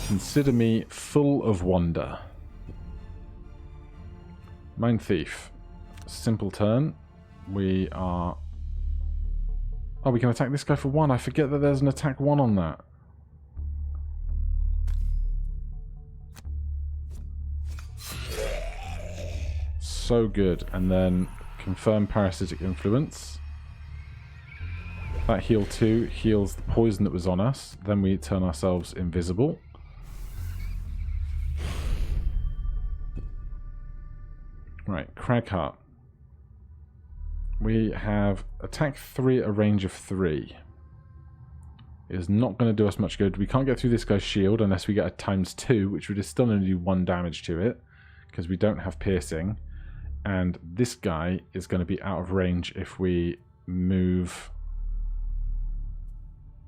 S1: Consider me full of wonder. Mind Thief. Simple turn. We are... Oh, we can attack this guy for 1. I forget that there's an attack 1 on that. So good. And then confirm parasitic influence. That heal 2 heals the poison that was on us. Then we turn ourselves invisible. Right, Cragheart. We have attack 3 at a range of 3. It is not going to do us much good. We can't get through this guy's shield unless we get a ×2, which would still only do 1 damage to it, because we don't have piercing. And this guy is going to be out of range if we move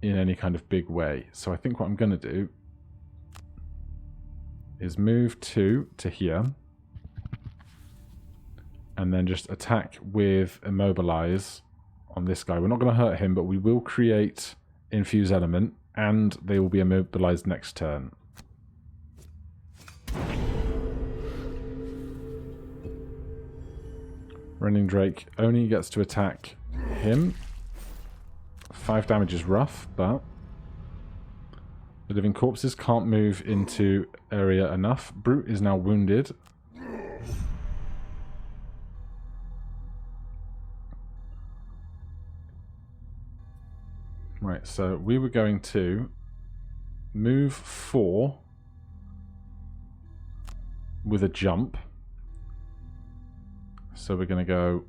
S1: in any kind of big way. So I think what I'm going to do is move 2 to here. And then just attack with Immobilize on this guy. We're not going to hurt him, but we will create Infuse Element, and they will be immobilized next turn. Rending Drake only gets to attack him. 5 damage is rough, but the Living Corpses can't move into area enough. Brute is now wounded. Right, so we were going to move 4 with a jump. So we're going to go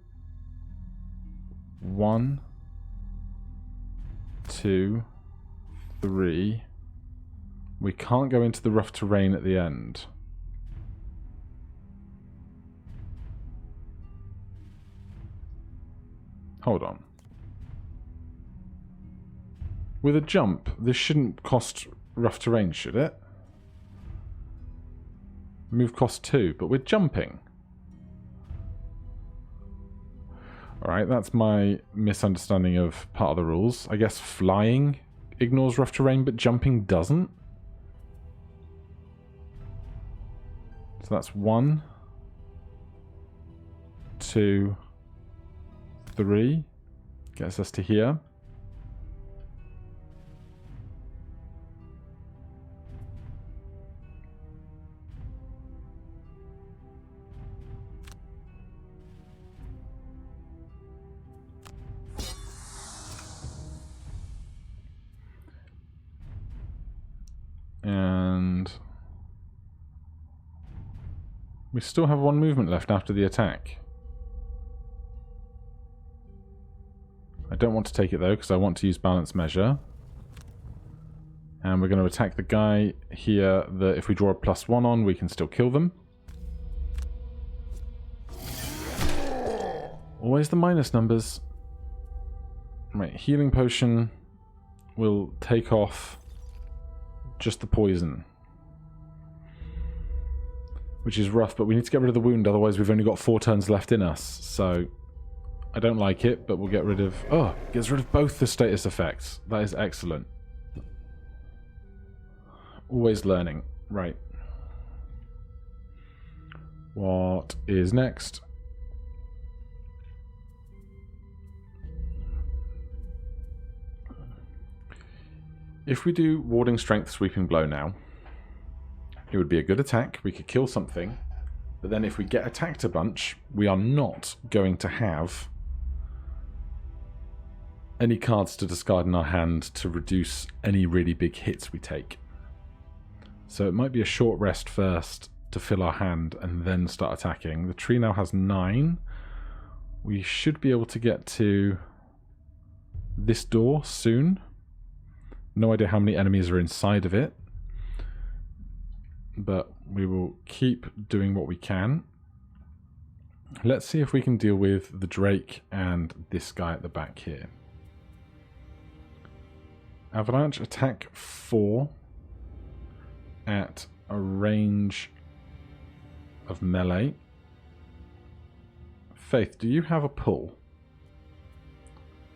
S1: 1, 2, 3. We can't go into the rough terrain at the end. Hold on. With a jump, this shouldn't cost rough terrain, should it? Move cost 2, but we're jumping. Alright, that's my misunderstanding of part of the rules. I guess flying ignores rough terrain, but jumping doesn't. So that's 1, 2, 3. Gets us to here. And we still have 1 movement left after the attack. I don't want to take it though, because I want to use balance measure. And we're going to attack the guy here that if we draw a +1 on, we can still kill them. Always the minus numbers. Right, healing potion will take off just the poison, which is rough, but we need to get rid of the wound, otherwise we've only got 4 turns left in us. So I don't like it, but we'll get rid of... Oh, it gets rid of both the status effects. That is excellent. Always learning. Right. What is next? If we do Warding Strength Sweeping Blow now, it would be a good attack. We could kill something. But then if we get attacked a bunch, we are not going to have any cards to discard in our hand to reduce any really big hits we take. So it might be a short rest first to fill our hand and then start attacking. The tree now has 9. We should be able to get to this door soon. No idea how many enemies are inside of it, but we will keep doing what we can. Let's see if we can deal with the Drake and this guy at the back here. Avalanche attack 4 at a range of melee. Faith, do you have a pull?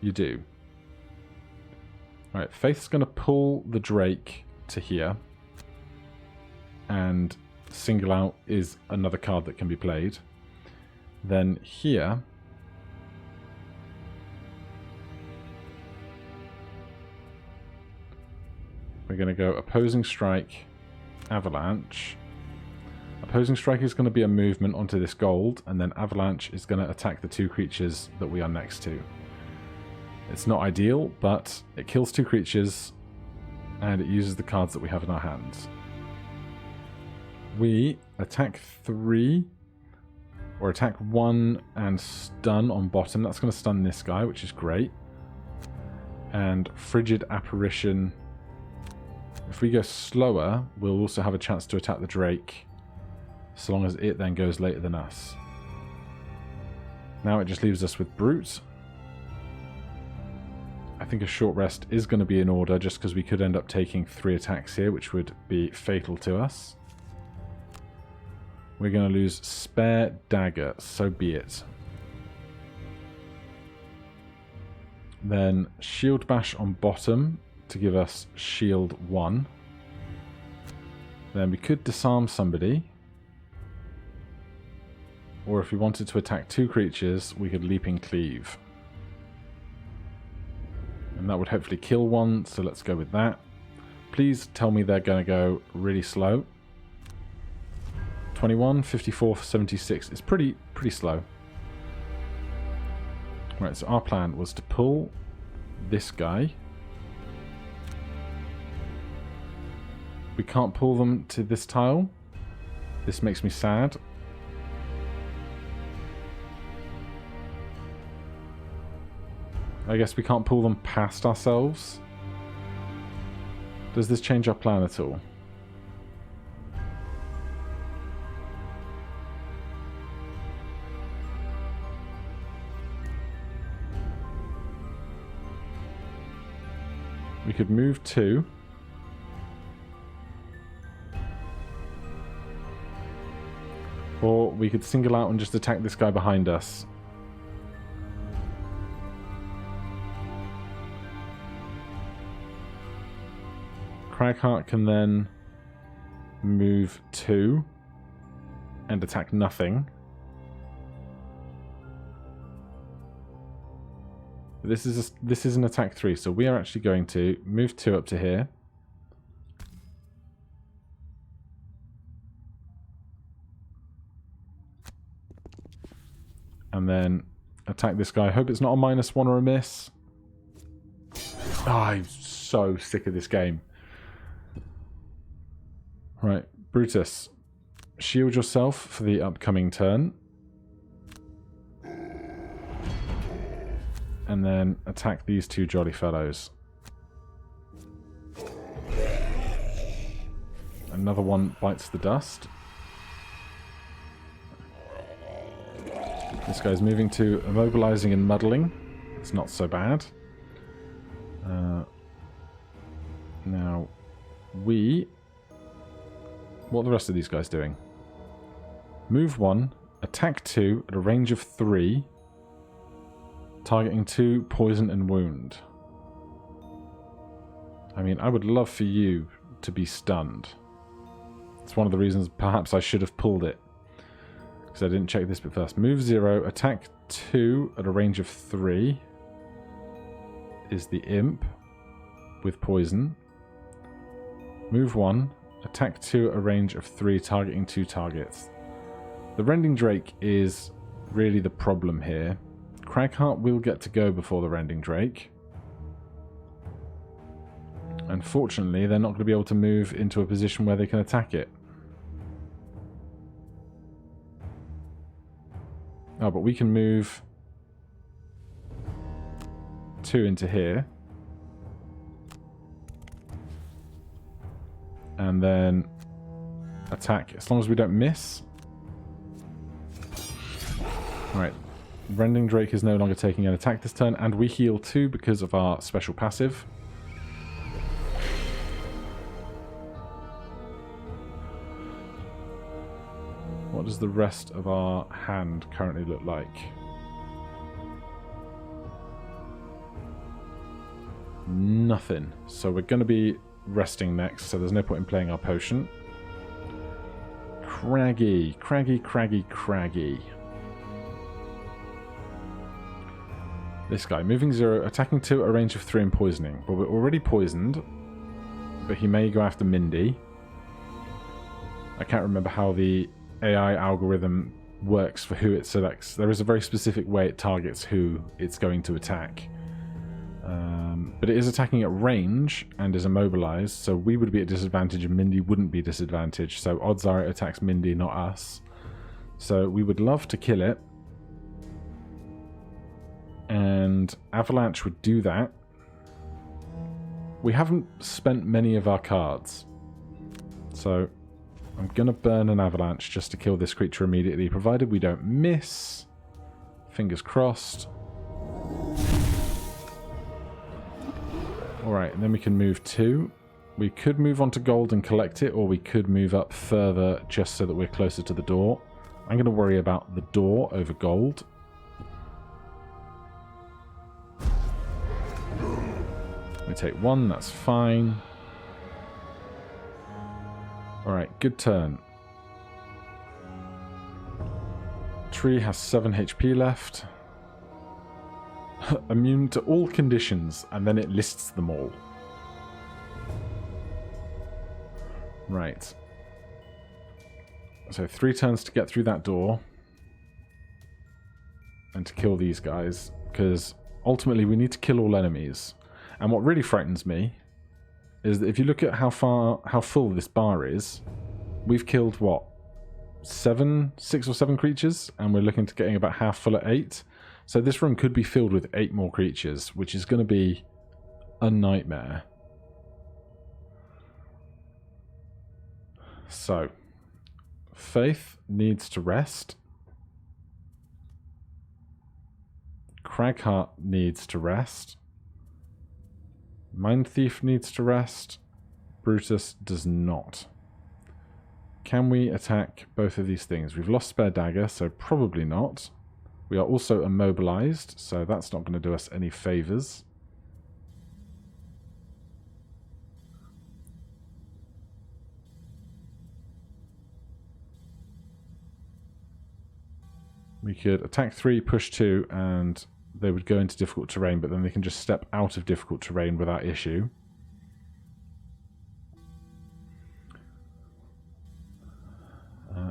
S1: You do. Alright, Faith's going to pull the Drake to here. and Single Out is another card that can be played. Then here, we're going to go Opposing Strike, Avalanche. Opposing Strike is going to be a movement onto this gold, and then Avalanche is going to attack the 2 creatures that we are next to. It's not ideal, but it kills 2 creatures, and it uses the cards that we have in our hands. We attack 3, or attack 1 and stun on bottom. That's going to stun this guy, which is great. And Frigid Apparition. If we go slower, we'll also have a chance to attack the Drake, so long as it then goes later than us. Now it just leaves us with Brute. I think a short rest is going to be in order, just because we could end up taking 3 attacks here, which would be fatal to us. We're going to lose Spare Dagger, so be it. Then Shield Bash on bottom to give us Shield 1. Then we could disarm somebody. Or if we wanted to attack 2 creatures, we could Leaping Cleave. And that would hopefully kill one, so let's go with that. Please tell me they're going to go really slow. 21, 54, 76. It's pretty slow. Right, so our plan was to pull this guy. We can't pull them to this tile. This makes me sad. I guess we can't pull them past ourselves. Does this change our plan at all? We could move 2. Or we could single out and just attack this guy behind us. Cragheart can then move 2 and attack nothing. This is an attack 3, so we are actually going to move 2 up to here. And then attack this guy. I hope it's not a -1 or a miss. Oh, I'm so sick of this game. Right, Brutus. Shield yourself for the upcoming turn. And then attack these 2 jolly fellows. Another one bites the dust. This guy's moving to immobilizing and muddling. It's not so bad. Now, what are the rest of these guys doing? Move 1, attack 2 at a range of 3. Targeting 2, poison and wound. I mean, I would love for you to be stunned. It's one of the reasons perhaps I should have pulled it. Because I didn't check this bit first. Move 0, attack 2 at a range of 3. Is the imp with poison. Move 1, attack 2 at a range of 3, targeting 2 targets. The Rending Drake is really the problem here. Cragheart will get to go before the Rending Drake. Unfortunately, they're not going to be able to move into a position where they can attack it. Oh, but we can move 2 into here. And then attack, as long as we don't miss. Right. Rending Drake is no longer taking an attack this turn, and we heal 2 because of our special passive. What does the rest of our hand currently look like? Nothing. So we're going to be resting next, so there's no point in playing our potion. Craggy, craggy, craggy, craggy. This guy, moving 0, attacking 2 at a range of 3 and poisoning. But we're already poisoned. But he may go after Mindy. I can't remember how the AI algorithm works for who it selects. There is a very specific way it targets who it's going to attack. But it is attacking at range and is immobilized, so we would be at disadvantage and Mindy wouldn't be disadvantaged. So odds are it attacks Mindy, not us. So we would love to kill it. And Avalanche would do that. We haven't spent many of our cards. So I'm going to burn an Avalanche just to kill this creature immediately, provided we don't miss. Fingers crossed. Alright, and then we can move 2. We could move on to gold and collect it, or we could move up further just so that we're closer to the door. I'm going to worry about the door over gold. We take 1, that's fine. Alright, good turn. Tree has 7 HP left. Immune to all conditions, and then it lists them all. Right. So 3 turns to get through that door. And to kill these guys. Because ultimately we need to kill all enemies. And what really frightens me is that if you look at how full this bar is, we've killed, what? 6 or 7 creatures? And we're looking to getting about half full at 8. So this room could be filled with 8 more creatures, which is going to be a nightmare. So, Faith needs to rest. Cragheart needs to rest. Mind Thief needs to rest. Brutus does not. Can we attack both of these things? We've lost Spare Dagger, so probably not. We are also immobilized, so that's not going to do us any favors. We could attack 3, push 2, and they would go into difficult terrain, but then they can just step out of difficult terrain without issue.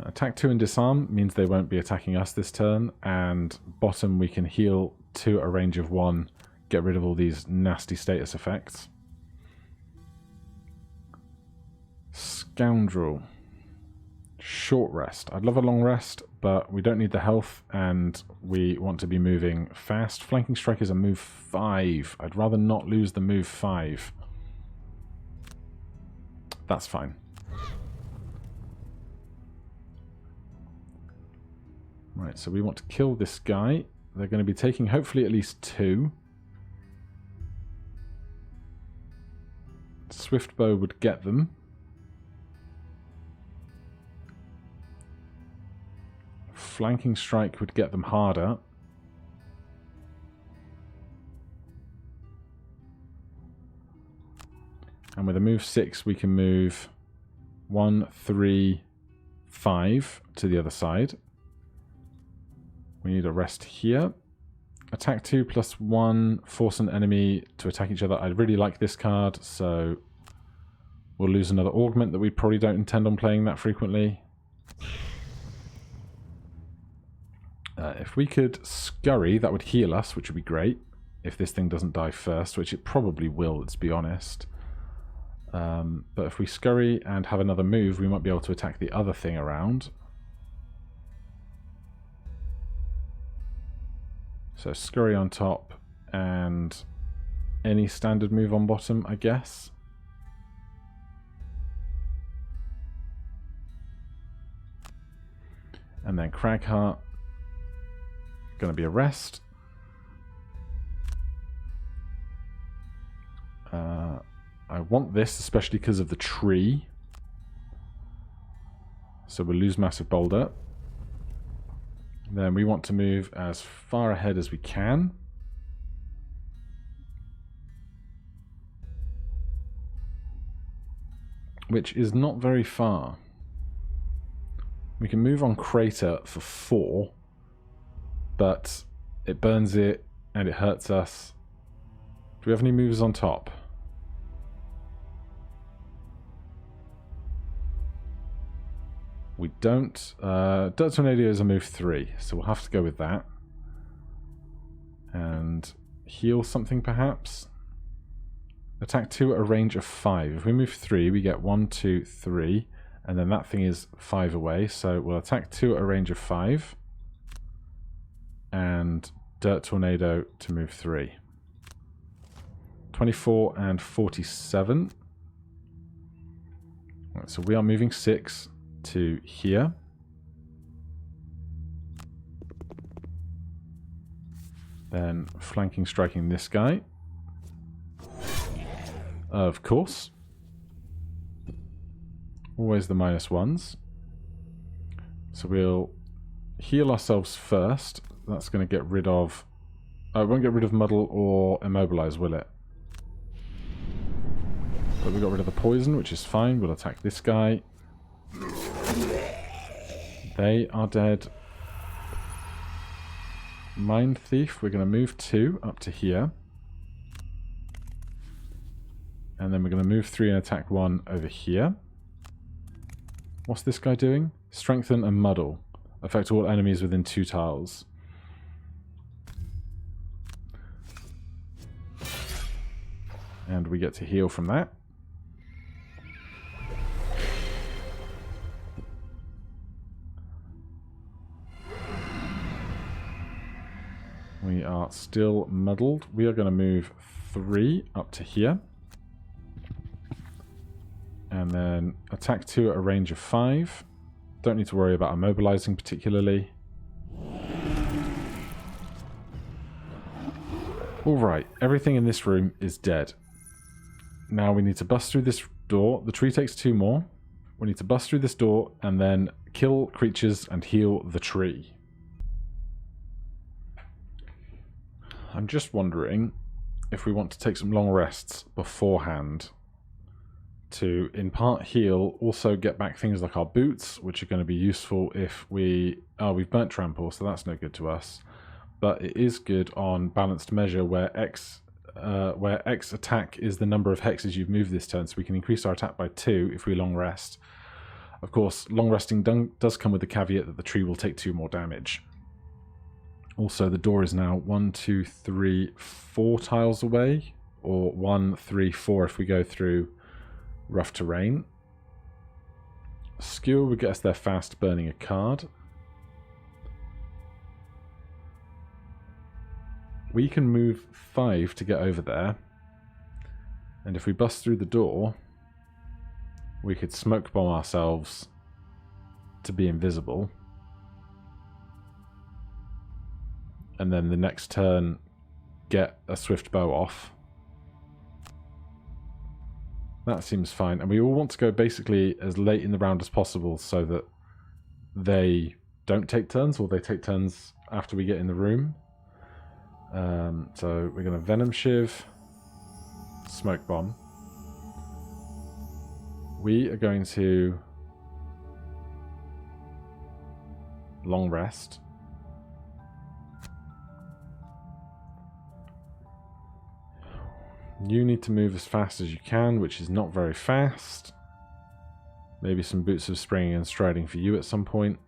S1: Attack 2 and disarm means they won't be attacking us this turn, and bottom we can heal 2 at a range of 1, get rid of all these nasty status effects. Scoundrel. Short rest. I'd love a long rest, but we don't need the health, and we want to be moving fast. Flanking strike is a move 5. I'd rather not lose the move 5. That's fine. Right, so we want to kill this guy. They're going to be taking hopefully at least 2. Swift bow would get them. Flanking strike would get them harder. And with a move 6 we can move 1, 3, 5 to the other side. We need a rest here. Attack 2 plus 1, force an enemy to attack each other. I really like this card, so we'll lose another augment that we probably don't intend on playing that frequently. If we could scurry, that would heal us, which would be great. If this thing doesn't die first, which it probably will, let's be honest. But if we scurry and have another move, we might be able to attack the other thing around. So scurry on top and any standard move on bottom, I guess. And then Cragheart. Going to be a rest. I want this, especially because of the tree. So we'll lose Massive Boulder. Then we want to move as far ahead as we can. Which is not very far. We can move on Crater for 4, but it burns it and it hurts us. Do we have any moves on top? We don't. Dirt Tornado is a move 3, so we'll have to go with that. And heal something perhaps? Attack 2 at a range of 5. If we move 3, we get 1, 2, 3. And then that thing is 5 away. So we'll attack 2 at a range of 5. And Dirt Tornado to move 3. 24 and 47. Right, so we are moving 6 to here. Then flanking striking this guy. Of course. Always the -1s. So we'll heal ourselves first. That's going to get rid of... it won't get rid of Muddle or Immobilize, will it? But we got rid of the poison, which is fine. We'll attack this guy. They are dead. Mind Thief, we're going to move 2 up to here. And then we're going to move 3 and attack 1 over here. What's this guy doing? Strengthen and Muddle. Affect all enemies within 2 tiles. And we get to heal from that. We are still muddled. We are going to move 3 up to here. And then attack 2 at a range of 5. Don't need to worry about immobilizing particularly. Alright, everything in this room is dead. Now we need to bust through this door. The tree takes 2 more. We need to bust through this door and then kill creatures and heal the tree. I'm just wondering if we want to take some long rests beforehand to, in part, heal, also get back things like our boots, which are going to be useful if we... Oh, we've burnt Trample, so that's no good to us. But it is good on Balanced Measure, where X attack is the number of hexes you've moved this turn, so we can increase our attack by 2 if we long rest. Of course, long resting does come with the caveat that the tree will take 2 more damage. Also, the door is now 1, 2, 3, 4 tiles away, or 1, 3, 4 if we go through rough terrain. Skewer would get us there fast, burning a card. We can move 5 to get over there, and if we bust through the door, we could smoke bomb ourselves to be invisible. And then the next turn, get a swift bow off. That seems fine. And we all want to go basically as late in the round as possible so that they don't take turns, or they take turns after we get in the room. So we're going to Venom Shiv, Smoke Bomb. We are going to Long Rest. You need to move as fast as you can, which is not very fast. Maybe some Boots of Springing and Striding for you at some point.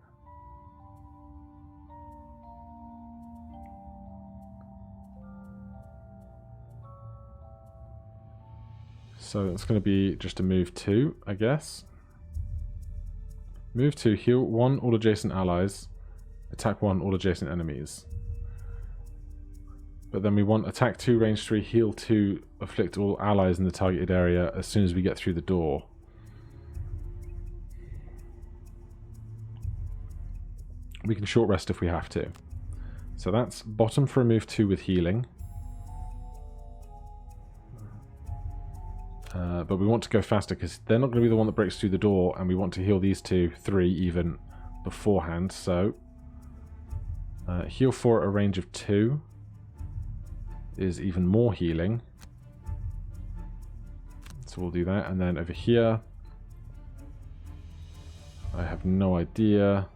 S1: So that's going to be just a move 2, I guess. Move 2, heal 1 all adjacent allies, attack 1 all adjacent enemies. But then we want attack 2, range 3, heal 2, afflict all allies in the targeted area as soon as we get through the door. We can short rest if we have to. So that's bottom for a move 2 with healing. But we want to go faster because they're not going to be the one that breaks through the door, and we want to heal these 2, 3 even beforehand. So heal 4 at a range of 2 is even more healing. So we'll do that, and then over here I have no idea.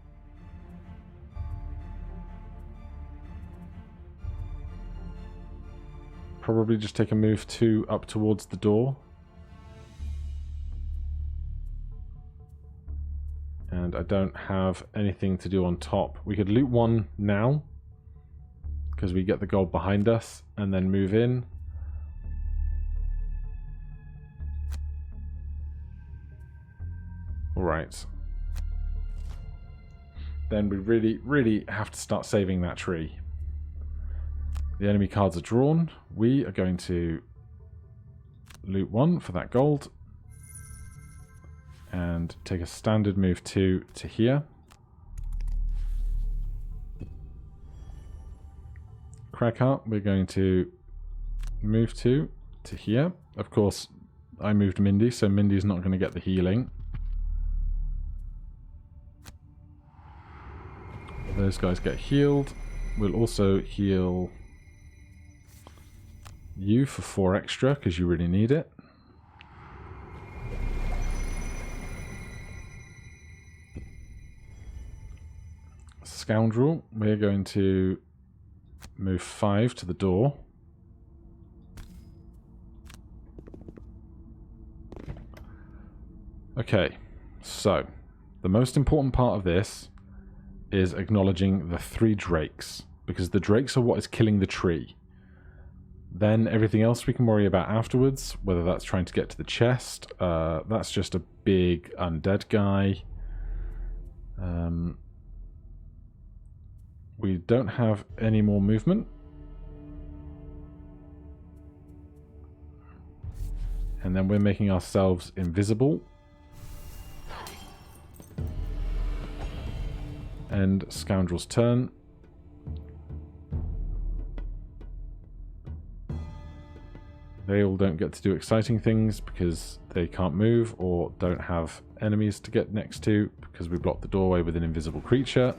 S1: Probably just take a move 2 up towards the door. And I don't have anything to do on top. We could loot 1 now, because we get the gold behind us, and then move in. Alright. Then we really have to start saving that tree. The enemy cards are drawn. We are going to loot 1 for that gold. And take a standard move 2 to here. Crackheart, we're going to move 2 to here. Of course, I moved Mindy, so Mindy's not going to get the healing. Those guys get healed. We'll also heal you for 4 extra, because you really need it. Scoundrel, we're going to move 5 to the door. Okay, so the most important part of this is acknowledging the 3 drakes, because the drakes are what is killing the tree. Then everything else we can worry about afterwards, whether that's trying to get to the chest. That's just a big undead guy. We don't have any more movement. And then we're making ourselves invisible. And Scoundrel's turn. They all don't get to do exciting things because they can't move or don't have enemies to get next to because we blocked the doorway with an invisible creature.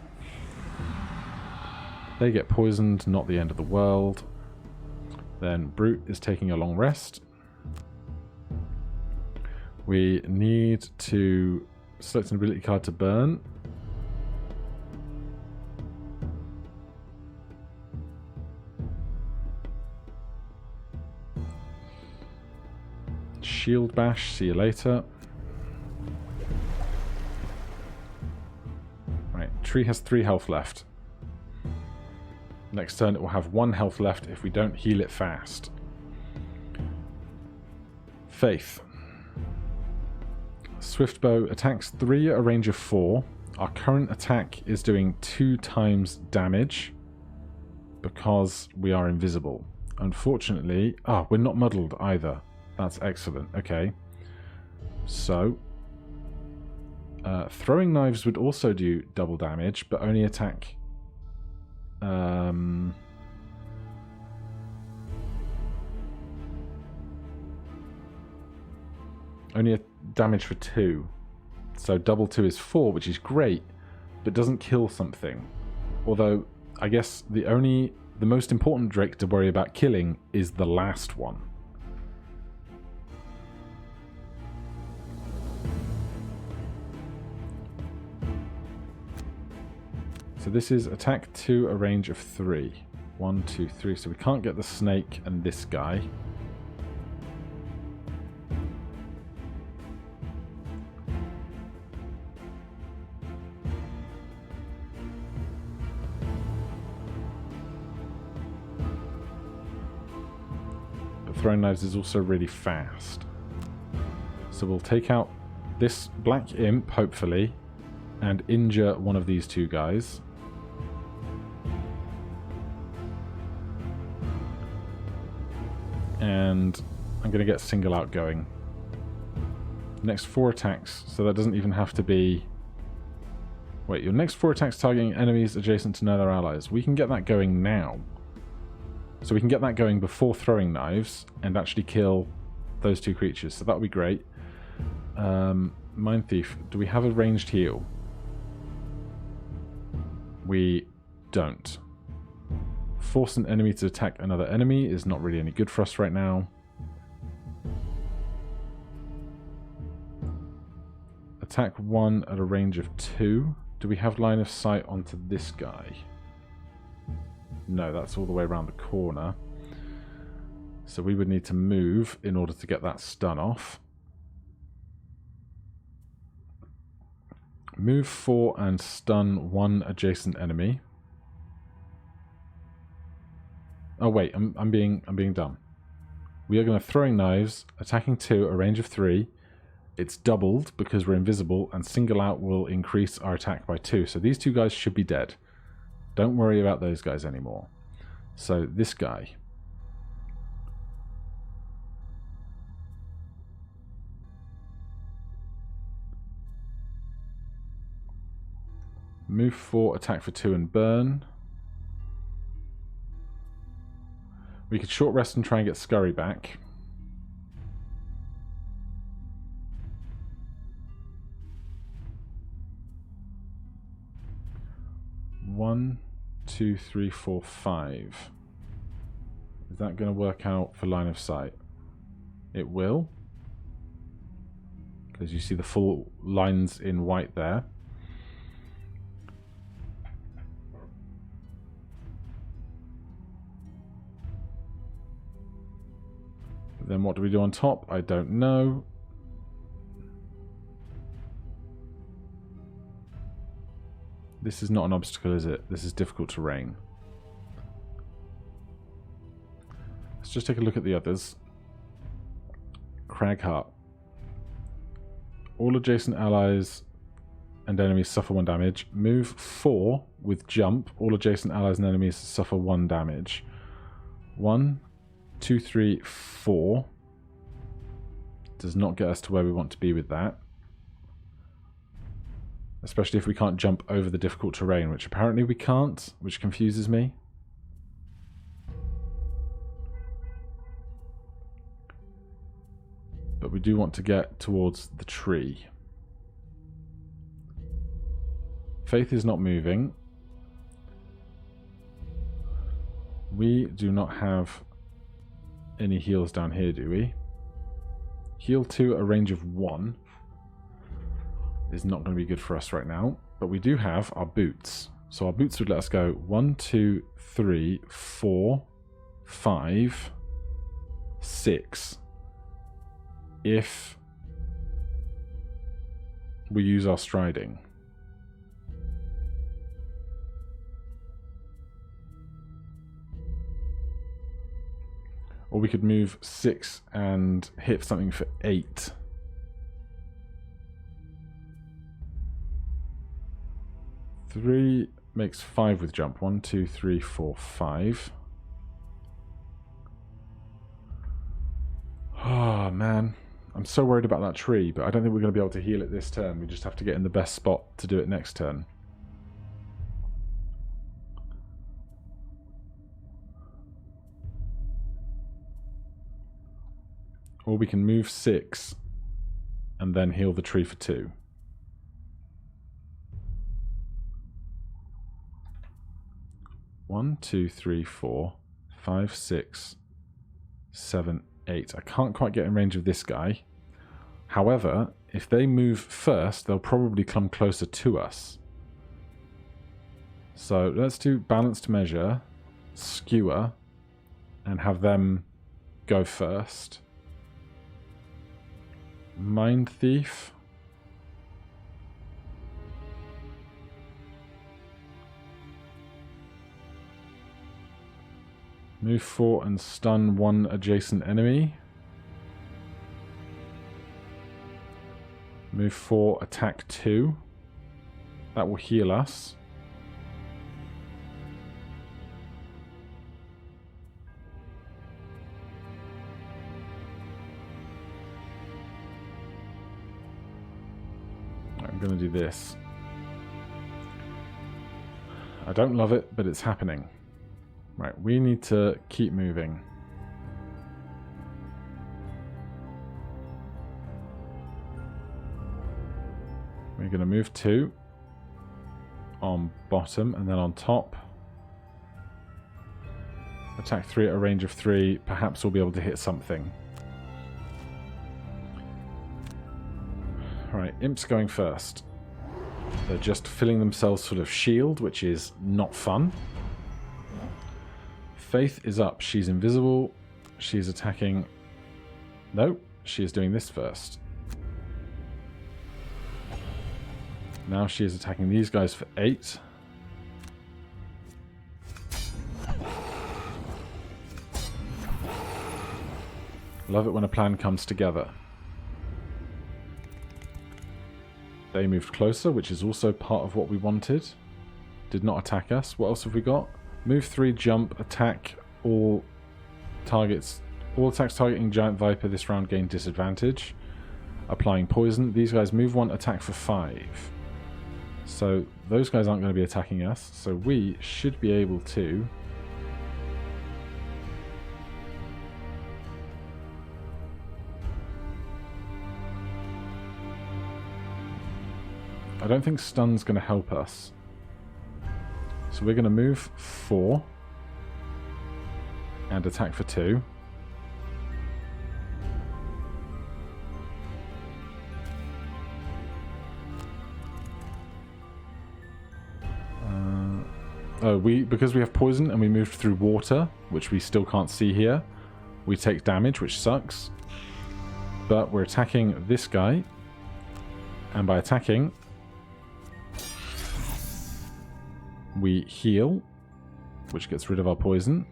S1: They get poisoned, not the end of the world. Then Brute is taking a long rest. We need to select an ability card to burn. Shield Bash, see you later. Right, tree has 3 health left. Next turn it will have 1 health left if we don't heal it fast. Faith. Swiftbow attacks 3 at a range of 4. Our current attack is doing 2 times damage because we are invisible. Unfortunately, we're not muddled either. That's excellent. Okay. So, throwing knives would also do double damage, but only attack... only a damage for 2. So double 2 is 4, which is great, but doesn't kill something. Although, I guess the most important Drake to worry about killing is the last one. So this is attack 2, a range of 3. 1, 2, 3. So we can't get the snake and this guy. But throwing knives is also really fast. So we'll take out this black imp, hopefully, and injure one of these 2 guys. And I'm going to get single out going. Next 4 attacks, so that doesn't even have to be... Wait, your next 4 attacks targeting enemies adjacent to none other allies. We can get that going now. So we can get that going before throwing knives and actually kill those 2 creatures, so that would be great. Mind Thief, do we have a ranged heal? We don't. Force an enemy to attack another enemy is not really any good for us right now. Attack 1 at a range of 2. Do we have line of sight onto this guy? No, that's all the way around the corner. So we would need to move in order to get that stun off. Move 4 and stun 1 adjacent enemy. Oh wait, I'm being dumb. We are going to throwing knives, attacking 2 at a range of 3. It's doubled because we're invisible, and single out will increase our attack by 2. So these two guys should be dead. Don't worry about those guys anymore. So this guy. Move 4, attack for 2 and burn. We could short rest and try and get Scurry back. One, 2, 3, 4, 5. Is that going to work out for line of sight? It will. Because you see the full lines in white there. Then what do we do on top? I don't know. This is not an obstacle, is it? This is difficult terrain. Let's just take a look at the others. Cragheart. All adjacent allies and enemies suffer 1 damage. Move 4 with jump. All adjacent allies and enemies suffer 1 damage. 1, 2, 3, 4. Does not get us to where we want to be with that. Especially if we can't jump over the difficult terrain, which apparently we can't, which confuses me. But we do want to get towards the tree. Faith is not moving. We do not have any heals down here, do we? Heal 2 at a range of 1 is not going to be good for us right now. But we do have our boots. So our boots would let us go 1, 2, 3, 4, 5, 6. If we use our striding. Or we could move 6 and hit something for 8. Three makes 5 with jump. 1, 2, 3, 4, 5. Oh, man. I'm so worried about that tree, but I don't think we're going to be able to heal it this turn. We just have to get in the best spot to do it next turn. Or we can move 6 and then heal the tree for 2. One, 2, 3, 4, 5, 6, 7, 8. I can't quite get in range of this guy. However, if they move first, they'll probably come closer to us. So let's do balanced measure, skewer, and have them go first. Mind Thief. Move 4 and stun 1 adjacent enemy. Move 4, attack 2. That will heal us. I'm going to do this. I don't love it, but it's happening. Right, we need to keep moving. We're going to move 2 on bottom and then on top. Attack 3 at a range of 3. Perhaps we'll be able to hit something. Right, Alright, Imp's going first. They're just filling themselves full of shield, which is not fun. Faith is up. She's invisible. She's attacking... No, she is doing this first. Now she is attacking these guys for 8. Love it when a plan comes together. They moved closer, which is also part of what we wanted. Did not attack us. What else have we got? Move 3, jump, attack all targets. All attacks targeting Giant Viper this round gain disadvantage. Applying poison. These guys move 1, attack for 5. So those guys aren't going to be attacking us. So we should be able to... I don't think stun's going to help us. So we're going to move 4 and attack for 2. Because we have poison and we moved through water, which we still can't see here, we take damage, which sucks. But we're attacking this guy, and by attacking, we heal, which gets rid of our poison.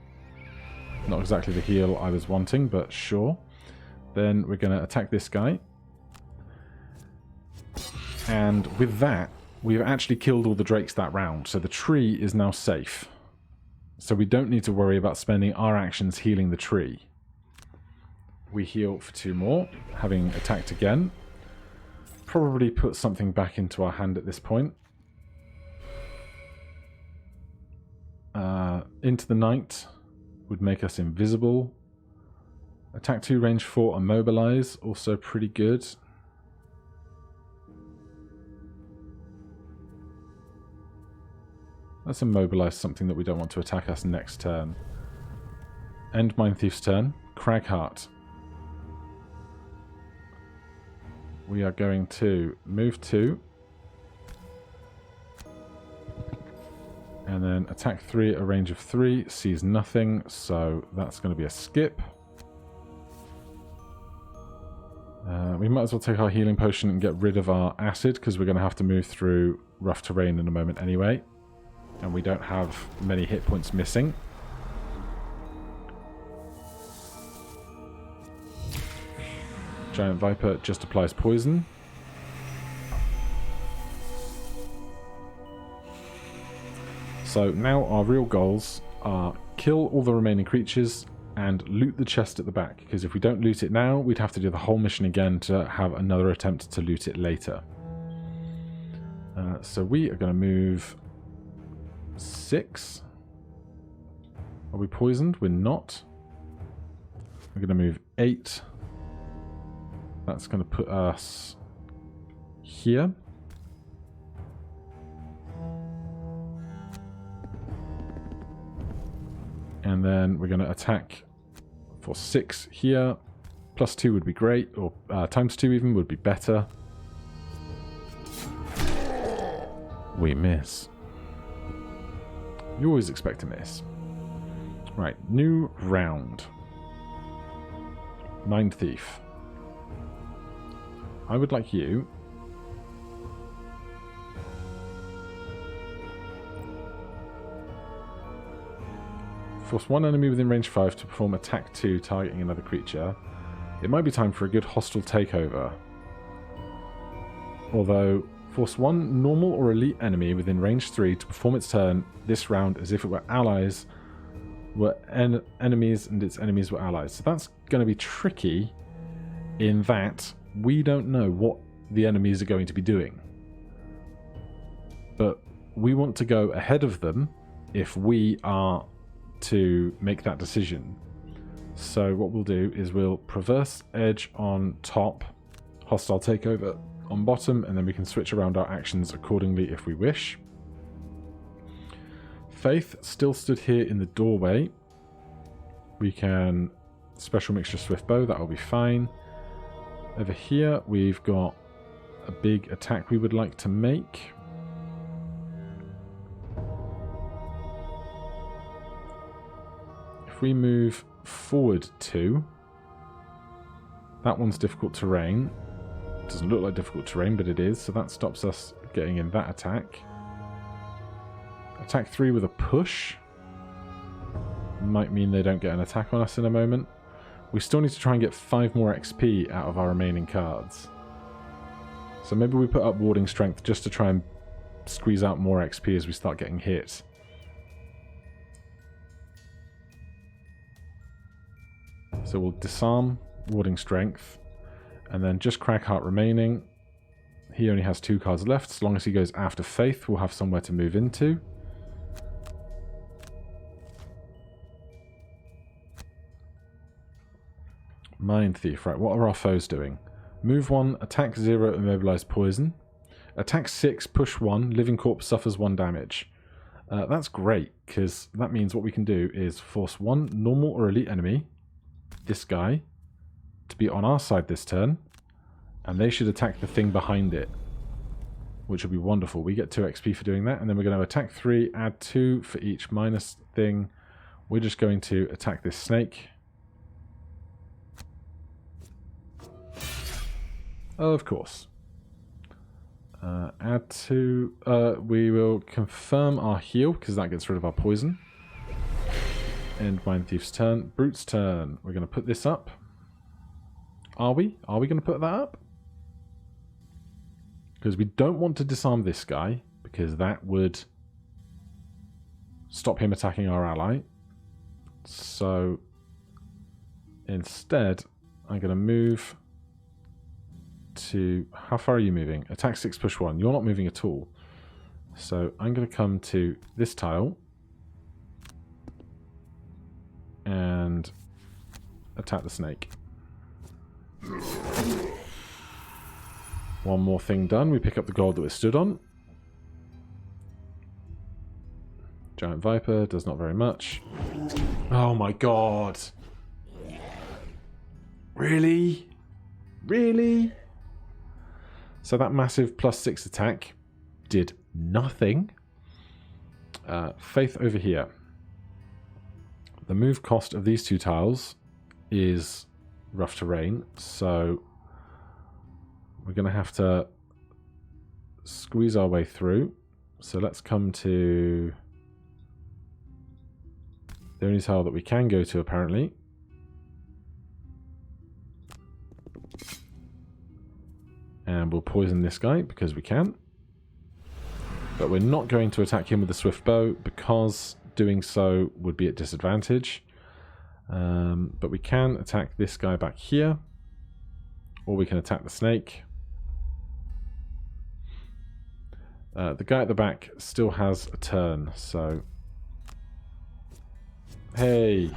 S1: Not exactly the heal I was wanting, but sure. Then we're going to attack this guy. And with that, we've actually killed all the drakes that round, so the tree is now safe. So we don't need to worry about spending our actions healing the tree. We heal for 2 more, having attacked again. Probably put something back into our hand at this point. Into the night would make us invisible. Attack 2, range 4, immobilize, also pretty good. Let's immobilize something that we don't want to attack us next turn. End Mind Thief's turn. Cragheart. We are going to move 2. And then attack 3 at a range of 3. Sees nothing, so that's going to be a skip. We might as well take our healing potion and get rid of our acid, because we're going to have to move through rough terrain in a moment anyway. And we don't have many hit points missing. Giant Viper just applies poison. So now our real goals are kill all the remaining creatures and loot the chest at the back. Because if we don't loot it now, we'd have to do the whole mission again to have another attempt to loot it later. So we are going to move 6. Are we poisoned? We're not. We're going to move 8. That's going to put us here. And then we're going to attack for 6 here. +2 would be great, or ×2 even would be better. We miss. You always expect to miss. Right, new round. Mind Thief. I would like you force one enemy within range 5 to perform attack 2 targeting another creature. It might be time for a good hostile takeover. Although, force one normal or elite enemy within range 3 to perform its turn this round as if it were allies were enemies and its enemies were allies. So that's going to be tricky in that we don't know what the enemies are going to be doing. But we want to go ahead of them if we are to make that decision. So what we'll do is we'll Perverse Edge on top, Hostile Takeover on bottom, and then we can switch around our actions accordingly if we wish. Faith still stood here in the doorway. We can Special Mixture Swift Bow, that'll be fine. Over here we've got a big attack we would like to make. If we move forward 2, that one's difficult terrain. Doesn't look like difficult terrain, but it is, so that stops us getting in that attack. Attack 3 with a push might mean they don't get an attack on us in a moment. We still need to try and get 5 more XP out of our remaining cards. So maybe we put up warding strength just to try and squeeze out more XP as we start getting hit. So we'll disarm warding strength and then just Cragheart remaining. He only has 2 cards left. As long as he goes after Faith, we'll have somewhere to move into. Mind Thief. Right, what are our foes doing? Move 1, attack 0, immobilize poison. Attack 6, push 1, living corpse suffers 1 damage. That's great, because that means what we can do is force 1 normal or elite enemy, this guy, to be on our side this turn, and they should attack the thing behind it, which will be wonderful. We get 2 XP for doing that, and then we're going to attack 3, add 2 for each minus thing. We're just going to attack this snake. Of course. Add 2. We will confirm our heal, because that gets rid of our poison. End Mind Thief's turn. Brute's turn. We're going to put this up. Are we? Are we going to put that up? Because we don't want to disarm this guy, because that would stop him attacking our ally. So instead, I'm going to move to... How far are you moving? Attack 6, push 1. You're not moving at all. So I'm going to come to this tile and attack the snake. One more thing done. We pick up the gold that we stood on. Giant Viper does not very much. Oh my god. Really? Really? So that massive +6 attack did nothing. Faith over here. The move cost of these 2 tiles is rough terrain, so we're going to have to squeeze our way through. So let's come to the only tile that we can go to, apparently. And we'll poison this guy because we can. But we're not going to attack him with the swift bow because doing so would be at disadvantage. But we can attack this guy back here. Or we can attack the snake. The guy at the back still has a turn, so... Hey!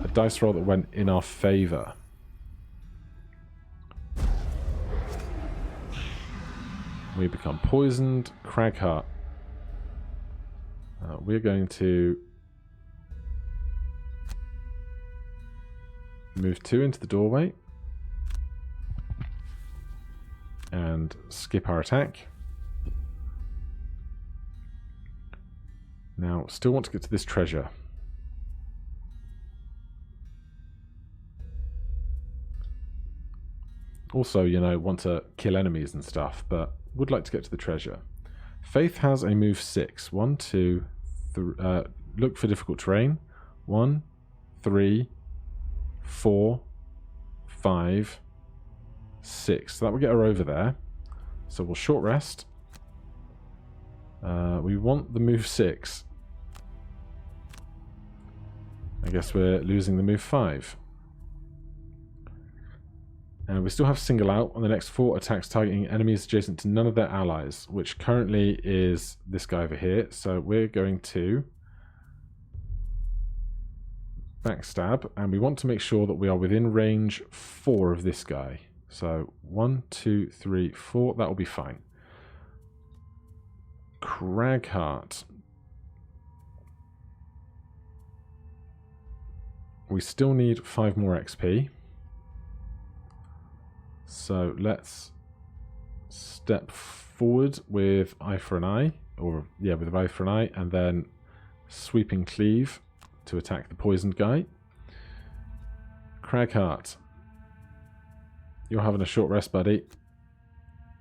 S1: A dice roll that went in our favour. We become poisoned. Cragheart. We're going to move 2 into the doorway and skip our attack. Now, still want to get to this treasure. Also, you know, want to kill enemies and stuff, but would like to get to the treasure. Faith has a move 6. 1, 2, 3. Look for difficult terrain. 1, 3, 4, 5, 6. So that will get her over there. So we'll short rest. We want the move 6. I guess we're losing the move 5. And we still have single out on the next 4 attacks targeting enemies adjacent to none of their allies, which currently is this guy over here. So we're going to backstab, and we want to make sure that we are within range 4 of this guy. So 1, 2, 3, 4, that will be fine. Cragheart. We still need 5 more XP. So let's step forward with eye for an eye, or yeah, with eye for an eye, and then sweeping cleave to attack the poisoned guy. Cragheart, you're having a short rest, buddy.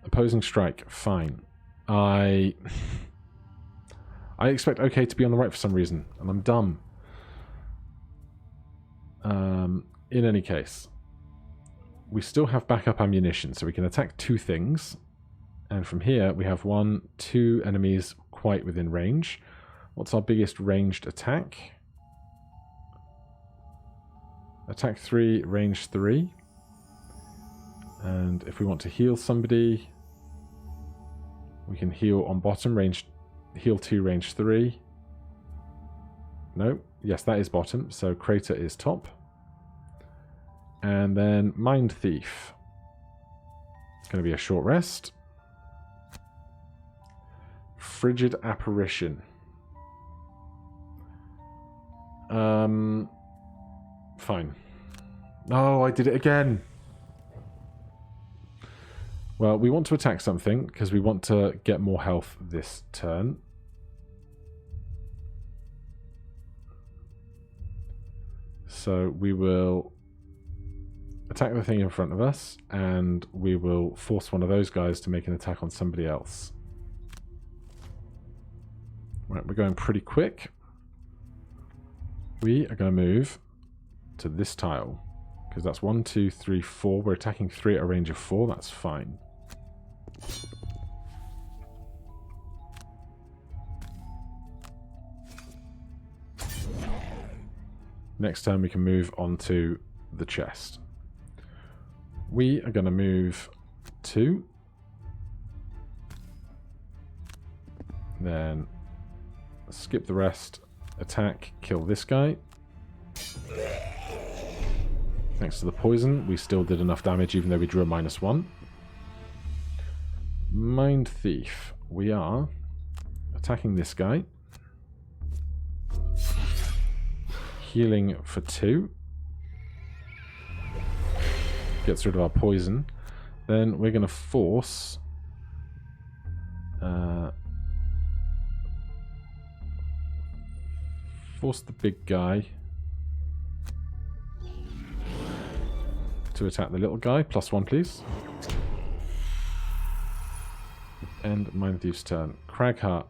S1: Opposing strike, fine. I expect OK to be on the right for some reason, and I'm dumb. In any case, we still have backup ammunition, so we can attack 2 things. And from here, we have 1, 2 enemies quite within range. What's our biggest ranged attack? Attack 3, range 3. And if we want to heal somebody, we can heal on bottom, heal 2, range 3. No, yes, that is bottom, so Crater is top. And then Mind Thief. It's going to be a short rest. Frigid Apparition. Fine. Oh, I did it again. Well, we want to attack something because we want to get more health this turn. So we will attack the thing in front of us, and we will force one of those guys to make an attack on somebody else. Right, we're going pretty quick. We are going to move to this tile, because that's 1, 2, 3, 4. We're attacking 3 at a range of 4. That's fine. Next turn we can move on to the chest. We are going to move 2. Then skip the rest, attack, kill this guy. Thanks to the poison, we still did enough damage even though we drew a -1. Mind Thief. We are attacking this guy. Healing for 2. Gets rid of our poison. Then we're going to force the big guy to attack the little guy. +1, please. End Mind Thief's turn. Cragheart,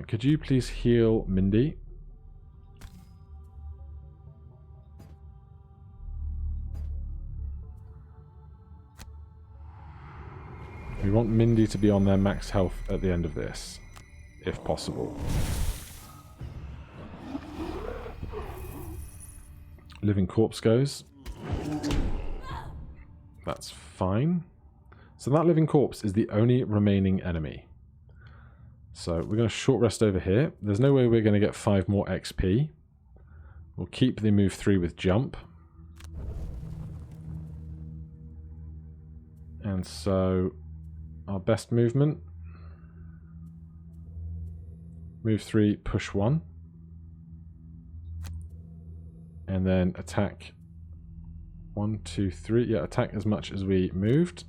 S1: could you please heal Mindy? We want Mindy to be on their max health at the end of this, if possible. Living Corpse goes. That's fine. So that Living Corpse is the only remaining enemy. So we're going to short rest over here. There's no way we're going to get 5 more XP. We'll keep the move 3 with jump. And so our best movement. Move 3, push 1. And then attack 1, 2, 3. Yeah, attack as much as we moved.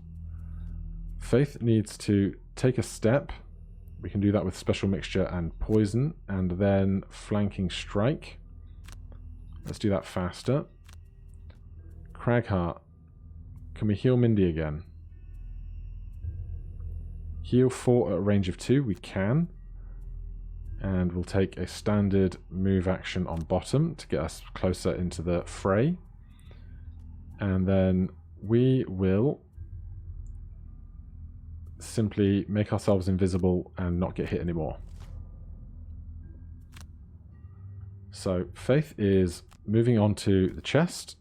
S1: Faith needs to take a step. We can do that with Special Mixture and Poison. And then Flanking Strike. Let's do that faster. Cragheart. Can we heal Mindy again? Heal 4 at a range of 2. We can. And we'll take a standard move action on bottom to get us closer into the fray. And then we will simply make ourselves invisible and not get hit anymore. So Faith is moving on to the chest.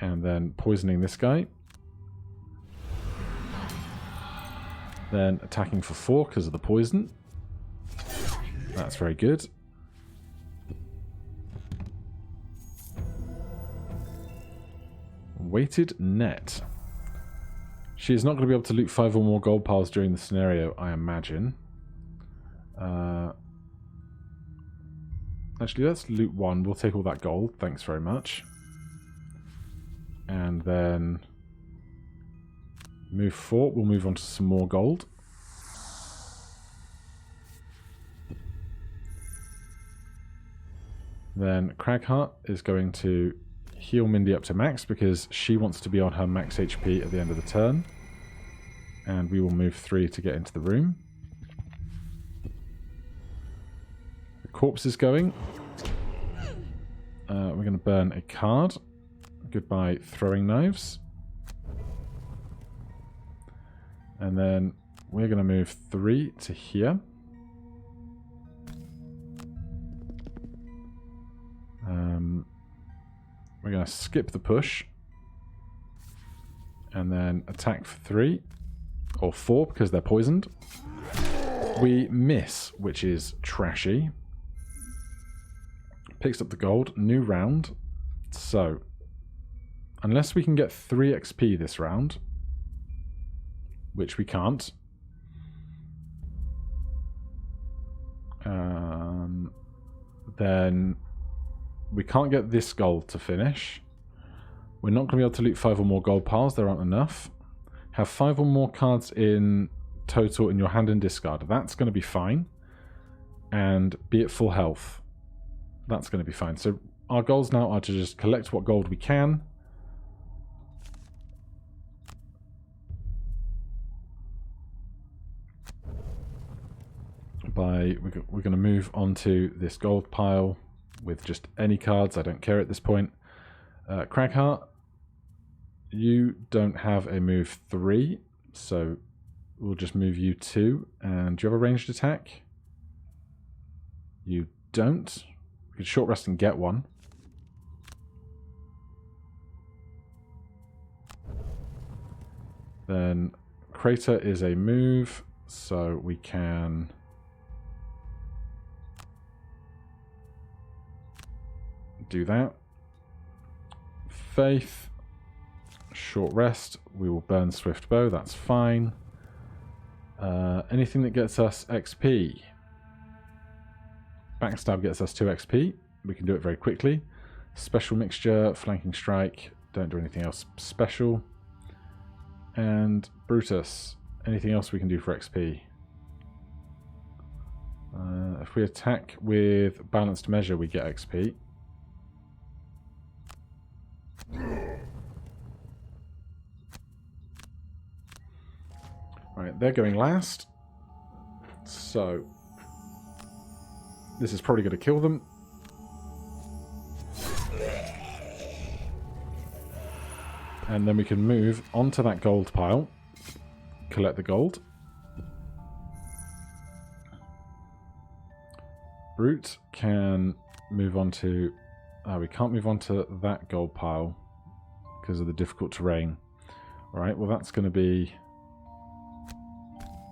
S1: And then poisoning this guy. Then attacking for 4 because of the poison. That's very good. Weighted net. She is not going to be able to loot 5 or more gold piles during the scenario, I imagine. Actually, let's loot 1. We'll take all that gold. Thanks very much. And then Move 4, we'll move on to some more gold. Then Craghart is going to heal Mindy up to max because she wants to be on her max HP at the end of the turn. And we will move 3 to get into the room. The corpse is going. We're going to burn a card. Goodbye, throwing knives. And then we're going to move 3 to here. We're going to skip the push. And then attack for 3. Or 4 because they're poisoned. We miss, which is trashy. Picks up the gold. New round. So, unless we can get 3 XP this round, which we can't, then we can't get this gold to finish. We're not going to be able to loot 5 or more gold piles. There aren't enough. Have 5 or more cards in total in your hand and discard. That's going to be fine. And be at full health. That's going to be fine. So our goals now are to just collect what gold we can. We're going to move on to this gold pile with just any cards. I don't care at this point. Craghart, you don't have a move 3, so we'll just move you 2. And do you have a ranged attack? You don't. You could short rest and get one. Then Crater is a move, so we can do that. Faith, short rest, we will burn Swift Bow, that's fine. Anything that gets us XP. Backstab gets us 2 XP, we can do it very quickly. Special Mixture, Flanking Strike, don't do anything else special. And Brutus, anything else we can do for XP? If we attack with Balanced Measure, we get XP. Right, they're going last. So, this is probably going to kill them. And then we can move onto that gold pile. Collect the gold. Brute can move on to... we can't move on to that gold pile because of the difficult terrain. Alright, well that's going to be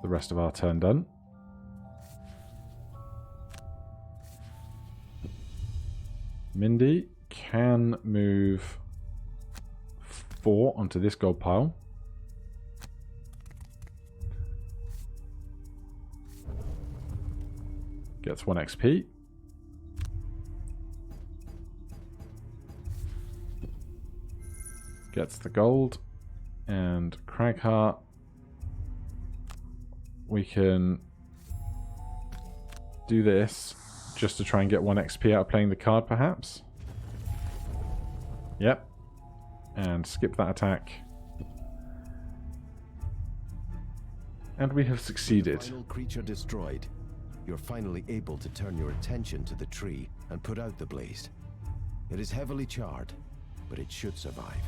S1: the rest of our turn done. Mindy can move 4 onto this gold pile. Gets 1 XP. Gets the gold. And Craghart, we can do this just to try and get 1 XP out of playing the card, perhaps. Yep. And skip that attack. And we have succeeded.
S2: Final creature destroyed. You're finally able to turn your attention to the tree and put out the blaze. It is heavily charred, but it should survive.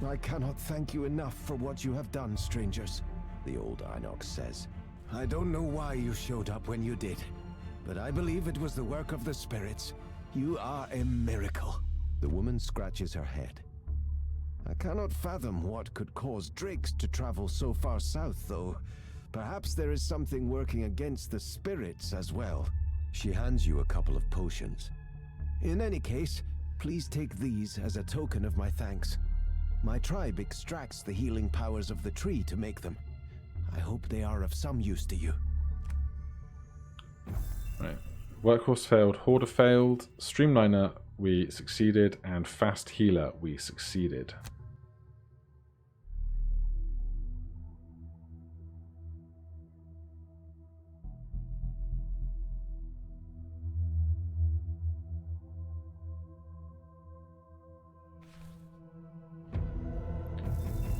S2: I cannot thank you enough for what you have done, strangers, the old Inox says. I don't know why you showed up when you did, but I believe it was the work of the spirits. You are a miracle. The woman scratches her head. I cannot fathom what could cause drakes to travel so far south, though. Perhaps there is something working against the spirits as well. She hands you a couple of potions. In any case, please take these as a token of my thanks. My tribe extracts the healing powers of the tree to make them. I hope they are of some use to you.
S1: Right. Workhorse failed, Hoarder failed, Streamliner we succeeded, and Fast Healer we succeeded.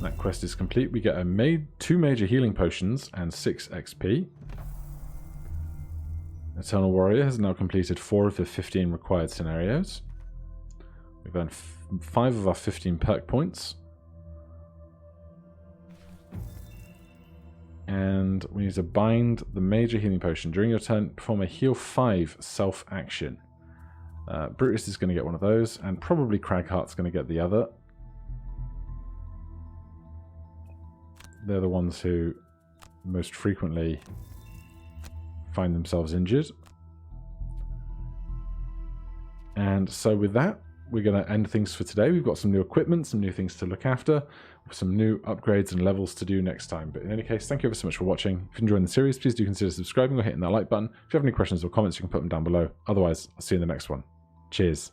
S1: That quest is complete. We get a 2 major healing potions and 6 XP. Eternal Warrior has now completed 4 of the 15 required scenarios. We've earned 5 of our 15 perk points. And we need to bind the major healing potion. During your turn, perform a heal 5 self-action. Brutus is going to get one of those, and probably Cragheart's going to get the other. They're the ones who most frequently find themselves injured. And so with that, we're going to end things for today. We've got some new equipment, some new things to look after, some new upgrades and levels to do next time. But in any case, thank you ever so much for watching. If you're enjoying the series, please do consider subscribing or hitting that like button. If you have any questions or comments, you can put them down below. Otherwise, I'll see you in the next one. Cheers.